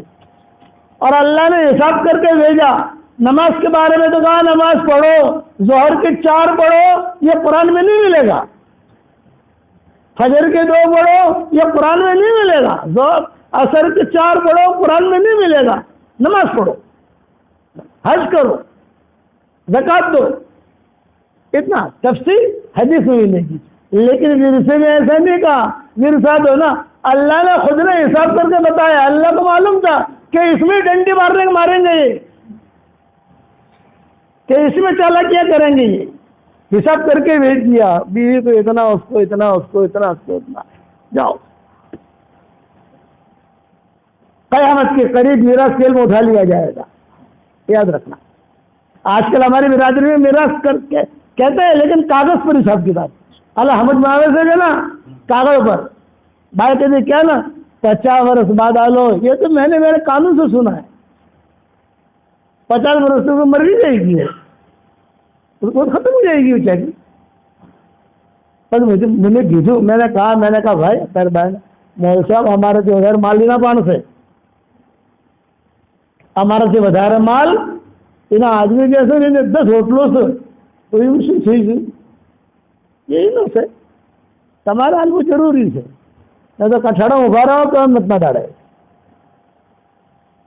اور اللہ نے حساب کر کے بھیجا. نماز کے بارے میں تو کہا نماز پڑھو ظہر کے 4 پڑھو یہ قرآن میں نہیں ملے گا. فجر کے 2 پڑھو یہ قرآن میں نہیں ملے گا. عصر کے 4 پڑھو قرآن میں نہیں ملے گا. نماز پڑھو حج کرو زکات دو. اتنا تفصیل حدیث میں ملے گی. لیکن ورثے میں ایسا نہیں کہا ورثہ دو نا. اللہ نے خود نے حساب کر کے بتایا. اللہ کو معلوم تھا کہ اس میں ڈنڈی ماریں گے یہ کہ اس میں چالاکیاں کریں گے. یہ حساب کر کے بھیج دیا. بیوی کو اتنا اس کو اتنا اس کو اتنا اس کو اتنا. جاؤ قیامت کے قریب میراث کھیل میں اٹھا لیا جائے گا. یاد رکھنا. آج کل ہماری برادری میں میراث کہتے ہیں لیکن کاغذ پر حساب کتاب. اللہ حمد معاوض سے نا کاغذ پر بھائی کہتے کیا نا 50 برس بعد آلو. یہ تو میں نے میرے قانون سے سنا ہے 50 برس تو مر ہی جائے گی وہ ختم ہو جائے گی بیچاری. بس مجھے بھیجو. میں نے کہا بھائی مول صاحب ہمارے سے وغیر مال لینا پان سے ہمارا سے વધારે مال એના આદમી જશે ને 10 હોટલો છે તો એવું શું થઈ ગયું એ ન છે. તમારે હાલવું જરૂરી છે નહીં તો કઠાડો ઉભા રહો તો મત ના દાડે.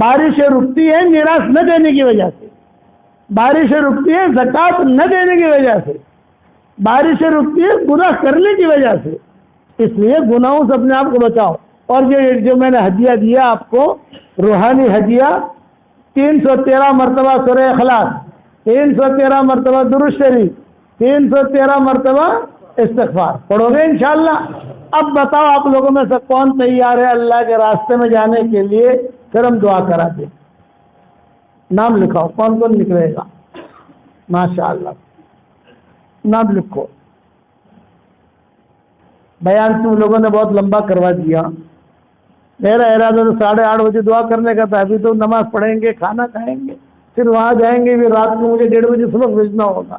بارشیں رکتی ہیں میراث نہ دینے کی وجہ سے، بارشیں رکتی ہیں زکوٰۃ نہ دینے کی وجہ سے، بارشیں رکتی ہیں گناہ کرنے کی وجہ سے۔ اس لیے گناہوں سے اپنے آپ کو بچاؤ۔ اور یہ جو میں نے ہدیہ دیا آپ کو، روحانی ہدیہ، 313 مرتبہ سورہ اخلاص، 313 مرتبہ درود شریف، 313 مرتبہ استغفار پڑھو گے انشاءاللہ۔ اب بتاؤ آپ لوگوں میں سے کون تیار ہے اللہ کے راستے میں جانے کے لیے؟ پھر ہم دعا کرا دیں۔ نام لکھاؤ، کون کون نکلے گا؟ ماشاءاللہ، نام لکھو۔ بیان تم لوگوں نے بہت لمبا کروا دیا۔ میرا ارادہ تو 8:30 بجے دعا کرنے کا تھا، ابھی تو نماز پڑھیں گے، کھانا کھائیں گے، پھر وہاں جائیں گے، بھی رات کو مجھے 1:30 بجے سبق بھیجنا ہوگا۔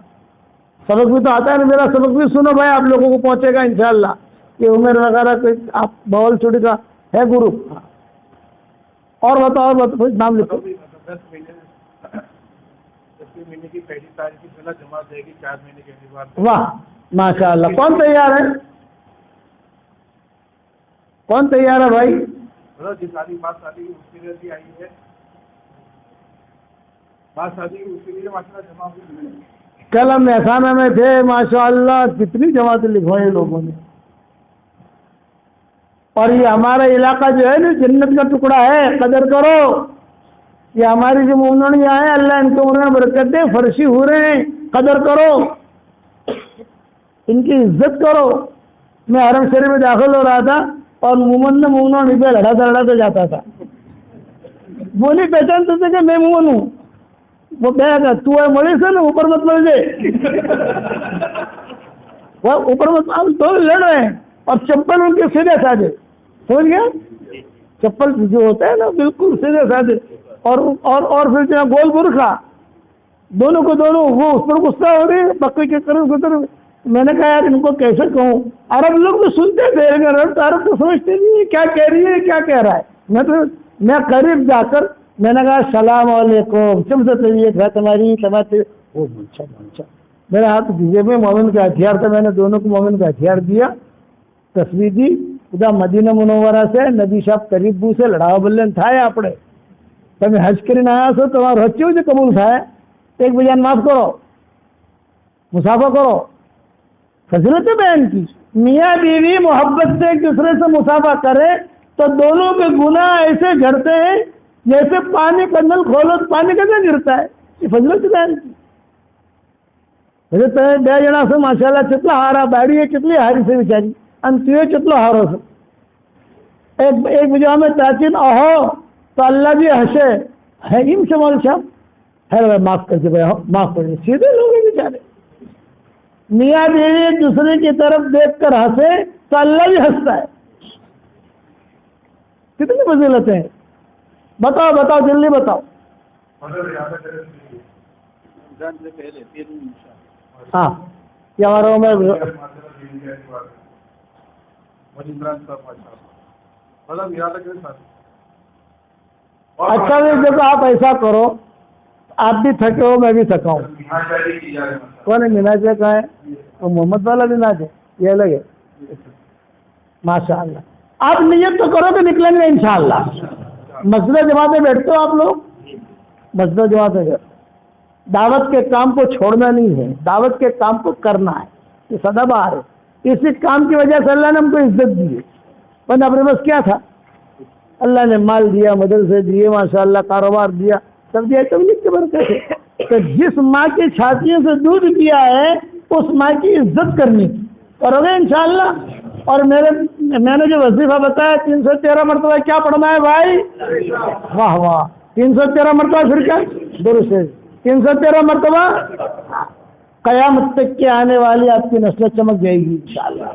سبق بھی تو آتا ہے نا، میرا سبق بھی سنو بھائی، آپ لوگوں کو پہنچے گا انشاءاللہ۔ یہ عمر وغیرہ آپ بول چھوڑی کا ہے گرو۔ اور بتاؤ، اور بتاؤ، نام لکھو۔ 10 مہینے کی پہلی تاریخ کی صلاح جماعت جائے گی 4 مہینے کے بعد۔ واہ ماشاءاللہ، کون تیار ہے؟ کون تیار ہے بھائی؟ جی شادی بات شادی اس کے لیے بھی آئی ہے، بات شادی اس کے لیے ماشاء اللہ جمع ہوئی۔ کل ہم محسانہ میں تھے، ماشاءاللہ کتنی جماعتیں لکھوائی لوگوں نے۔ اور یہ ہمارا علاقہ جو ہے نا جنت کا ٹکڑا ہے، قدر کرو۔ یہ ہماری جو مومنون یہاں ہیں، اللہ ان کو انہیں برکت دے، فرشی ہو رہے ہیں، قدر کرو، ان کی عزت کرو۔ میں حرم شریف میں داخل ہو رہا تھا اور مومن پہ لڑاتا جاتا تھا، وہ نہیں پہچانتے تھے کہ میں مومن ہوں۔ وہ کہا تھا تو ہے مڑی سے نا، اوپر مت مل جائے، وہ اوپر مت، ہم دونوں لڑ رہے ہیں اور چپل ان کے سیدھے سادے، سمجھ گیا؟ چپل جو ہوتا ہے نا بالکل سیدھے سادے، اور پھر جو گول برخا، دونوں کو دونوں، وہ اس پر غصہ ہو رہی ہے بکری کے طرف۔ میں نے کہا یار ان کو کیسے کہوں؟ عرب لوگ تو سنتے تھے، عرب تو سمجھتے نہیں کیا کہہ رہی ہے، کیا کہہ رہا ہے۔ میں قریب جا کر میں نے کہا السلام علیکم، تم سے طبیعت ہے تمہاری، وہ منچا میرے ہاتھ دیجیے میں مومن کا ہتھیار تھا، میں نے دونوں کو مومن کا ہتھیار دیا، تصویر دی، خدا مدینہ منورہ سے نبی صاحب قریب بو سے لڑاؤ بلن تھا آپ تمہیں حج کرنے آیا سو تمہارا حج جو قبول تھا، ایک بجان معاف کرو، مسافہ کرو، فضیلت بیان کی۔ میاں بیوی محبت سے ایک دوسرے سے مسافہ کرے تو دونوں کے گناہ ایسے جھڑتے ہیں جیسے پانی کا نل کھولو تو پانی کیسے گرتا ہے، یہ فضیلت بیان کی۔ بے جنا سے ماشاءاللہ چتلا ہارا باڑی ہے، چتلی ہاری سے بیچاری انتیو چتلا ہارو سے ایک بجا میں تاچین اہو تو اللہ بھی ہنسے ہے، ان سے مول صاحب ہے معاف کر دے، معاف کر دے، سیدھے لوگ ہیں بیچارے۔ میاں بیوی ایک دوسرے کی طرف دیکھ کر ہنسے تو اللہ بھی ہنستا ہے، کتنی فضیلتیں ہیں، بتاؤ بتاؤ جلدی بتاؤ۔ ہاں یہ ہمارا میں اچھا بھی دیکھو، آپ ایسا کرو، آپ بھی تھکے ہو میں بھی تھکا ہوں، کون ہے مناج کا ہے وہ محمد والا مناج ہے، یہ الگ ہے ماشاءاللہ۔ آپ نیت تو کرو کہ نکلیں گے انشاءاللہ۔ مسجد جماعتیں بیٹھتے ہو آپ لوگ، مسجد جماعتیں بیٹھتے، دعوت کے کام کو چھوڑنا نہیں ہے، دعوت کے کام کو کرنا ہے، یہ سدا بہار ہے۔ اسی کام کی وجہ سے اللہ نے ہم کو عزت دی ہے، ورنہ اپنے بس کیا تھا؟ اللہ نے مال دیا، مدرسے دیے، ماشاءاللہ کاروبار دیا، سب دیا، تبلیغ کے برکت ہے۔ تو جس ماں کی چھاتیوں سے دودھ پیا ہے اس ماں کی عزت کرنی کرو گے انشاءاللہ۔ اور میں نے جو وظیفہ بتایا 313 مرتبہ کیا پڑھنا ہے بھائی؟ واہ واہ، 313 مرتبہ پھر کیا؟ درود 313 مرتبہ، قیامت تک کے آنے والی آپ کی نسل چمک جائے گی انشاءاللہ۔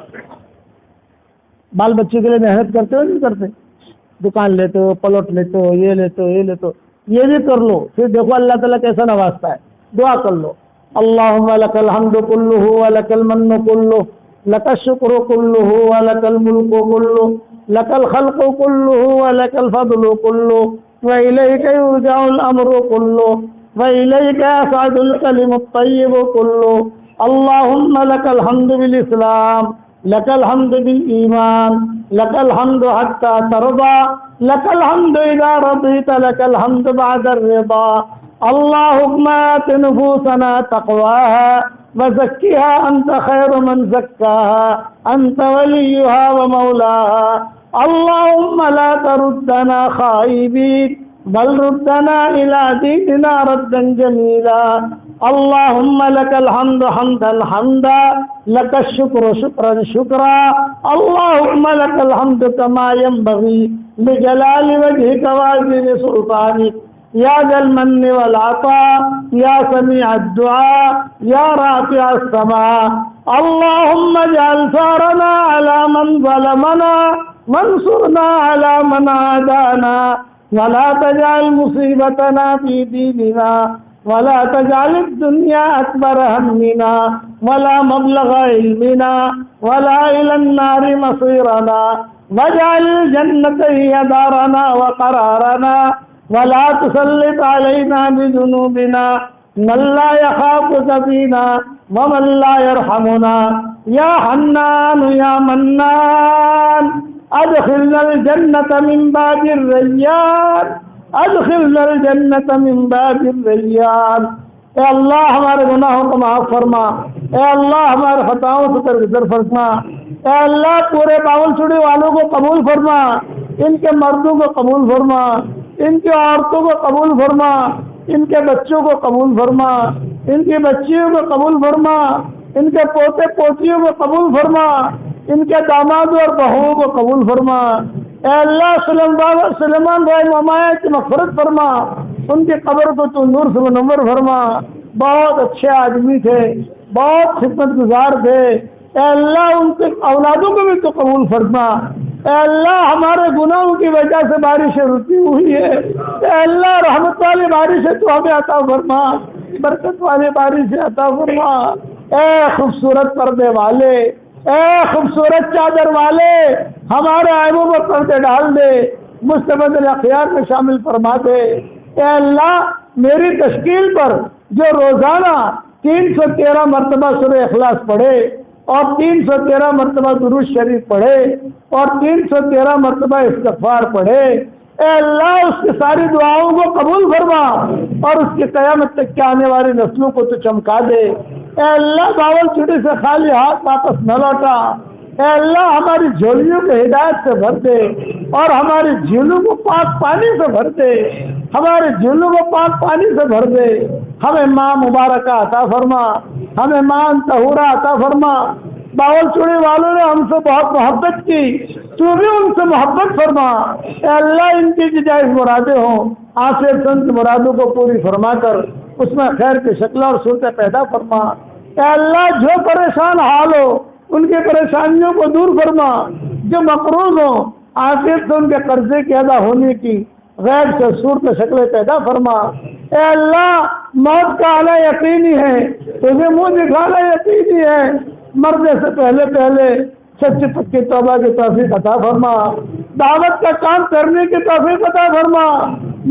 بال بچے کے لیے محنت کرتے ہو نہیں کرتے؟ دکان لیتے ہو، پلاٹ لیتے ہو، یہ لیتے ہو، یہ لیتے ہو، یہ بھی کر لو، پھر دیکھو اللہ تعالیٰ کیسا نوازتا ہے۔ دعا کر لو، اللہم لک الحمد کلہ ولک المن کلہ، لک الشکر کلہ ولک الملک کلہ، لک الخلق کلہ ولک الفضل کلہ، وإلیک یرجع الامر کلہ، وإلیک یصعد الکلم الطیب کلہ، اللہم لک الحمد بالاسلام، لک الحمد بالایمان، لک الحمد حتی ترضى، لك الحمد إذا رضيت لك الحمد بعد الرضا اللهم آت نفوسنا تقواها وزكها أنت خير من زكاها أنت وليها ومولاها اللهم لا تردنا خائبين بل ردنا إلى ديننا ردا جميلا اللهم لك الحمد حمدا حمدا لك الشكر شكرا شكرا اللهم لك الحمد كما ينبغي لجلال وجهك وعظيم سلطانك يا ذا المن والعطاء يا سميع الدعاء يا رافع السماء اللهم اجعل ثارنا على من ظلمنا وانصرنا على من عادانا ولا تجعل مصيبتنا في ديننا ولا تجعل الدنيا أكبر همنا ولا مبلغ علمنا ولا إلى النار مصيرنا واجعل الجنة هي دارنا وقرارنا ولا تسلط علينا بذنوبنا من لا يخافك فينا ومن لا يرحمنا يا حنان يا منان ادخلنا الجنة من باب الريان ادخلنا الجنة من باب الريان اے اللہ ہمارے گناہوں کو معاف فرما اے اللہ ہمارے خطاؤں سے درگزر فرما اے اللہ پورے باول چوڑی والوں کو قبول فرما ان کے مردوں کو قبول فرما ان کی عورتوں کو قبول فرما ان کے بچوں کو قبول فرما ان کی بچیوں کو قبول فرما ان کے پوتے پوتیوں کو قبول فرما ان کے دامادوں اور بہوؤں کو قبول فرما اے اللہ سلیمان بھائی ممایا کی مغفرت فرما ان کی قبر کو تو نور سے منور فرما بہت اچھے آدمی تھے بہت خدمت گزار تھے اے اللہ ان کے اولادوں کو بھی تو قبول فرما اے اللہ ہمارے گناہوں کی وجہ سے بارشیں رکی ہوئی ہے اے اللہ رحمت والی بارشیں تو ہمیں عطا فرما برکت والی بارشیں عطا فرما اے خوبصورت پردے والے اے خوبصورت چادر والے ہمارے عیبوں پر پردے ڈال دے مستبد الاخیار میں شامل فرما دے اے اللہ میری تشکیل پر جو روزانہ 313 مرتبہ سورہ اخلاص پڑھے اور 313 مرتبہ درود شریف پڑھے اور 313 مرتبہ استغفار پڑھے اے اللہ اس کی ساری دعاؤں کو قبول فرما اور اس کی قیامت تک کے آنے والی نسلوں کو تو چمکا دے اے اللہ باول چوڑی سے خالی ہاتھ واپس نہ لوٹا اے اللہ ہماری جھولیوں کو ہدایت سے بھر دے اور ہماری جھیلوں کو پاک پانی سے بھر دے ہمارے جھیلوں کو پاک پانی سے بھر دے ہمیں ماں مبارکہ عطا فرما ہمیں ماں طہورہ عطا فرما باول چوڑی والوں نے ہم سے بہت محبت کی تو بھی ان سے محبت فرما اے اللہ ان کی جائز مرادیں ہوں آخر سن کی مرادوں کو پوری فرما کر اس میں خیر کی شکل اور صورتیں پیدا فرما اے اللہ جو پریشان حال ہو ان کی پریشانیوں کو دور فرما جو مقروض ہوں آخر سے ان کے قرضے کی ادا ہونے کی غیر سے صورت شکلیں پیدا فرما اے اللہ موت کا آنا یقینی ہے تجھے منہ دکھانا یقینی ہے مرنے سے پہلے سچی پکی توبہ کی توفیق عطا فرما دعوت کا کام کرنے کی توفیق عطا فرما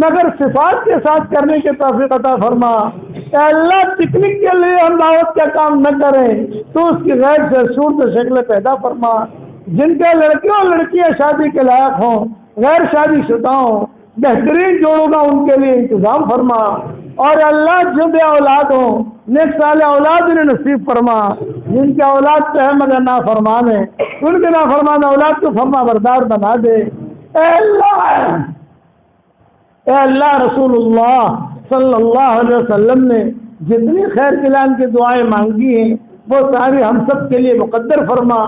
مگر صفات کے ساتھ کرنے کی توفیق عطا فرما اے اللہ پکنک کے لیے ہم دعوت کا کام نہ کریں تو اس کی غیر سے صورت شکلیں پیدا فرما جن کے لڑکے اور لڑکیاں شادی کے لائق ہوں غیر شادی شدہ ہوں بہترین جوڑوں کا ان کے لیے انتظام فرما اور اللہ جو بے اولاد ہوں نیک سال اولاد انہیں نصیب فرما جن کے اولاد پہ ہے مگر نافرمان ہے ان کے نافرمان اولاد کو فرما بردار بنا دے اے اللہ رسول اللہ صلی اللہ علیہ وسلم نے جتنی خیر کلان کی دعائیں مانگی ہیں وہ ساری ہم سب کے لیے مقدر فرما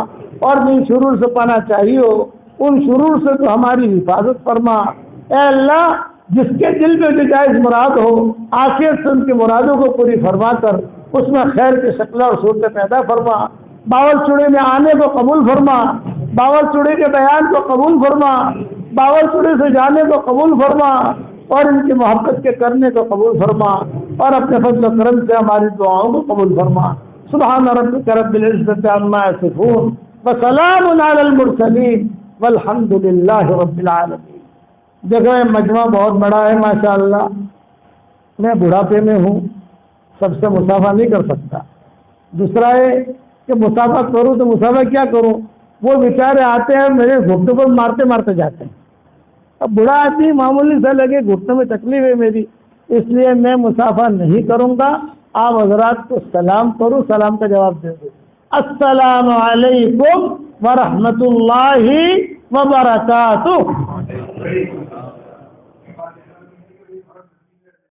اور جن شرور سے پانا چاہیے ان شرور سے تو ہماری حفاظت فرما اے اللہ جس کے دل میں جو جائز مراد ہو آخر سے ان کی مرادوں کو پوری فرما کر اس میں خیر کی شکل اور صورتیں پیدا فرما باول چوڑی میں آنے کو قبول فرما باول چوڑی کے بیان کو قبول فرما باول چوڑی سے جانے کو قبول فرما اور ان کی محبت کے کرنے کو قبول فرما اور اپنے فضل و کرم سے ہماری دعاؤں کو قبول فرما سبحان ربک رب العزت عما یصفون وسلام علی المرسلین والحمد للہ رب العالمین دیکھو یہ مجمع بہت بڑا ہے ماشاءاللہ میں بڑھاپے میں ہوں سب سے مسافہ نہیں کر سکتا دوسرا ہے کہ مسافہ کروں تو مسافہ کیا کروں وہ بیچارے آتے ہیں میرے گھٹنوں پر مارتے مارتے جاتے ہیں اب بوڑھا آدمی معمولی سا لگے گھٹنے میں تکلیف ہے میری، اس لیے میں مسافہ نہیں کروں گا، آپ حضرات کو سلام کرو، سلام کا جواب دے دو، السلام علیکم ورحمۃ اللہ وبرکاتہ۔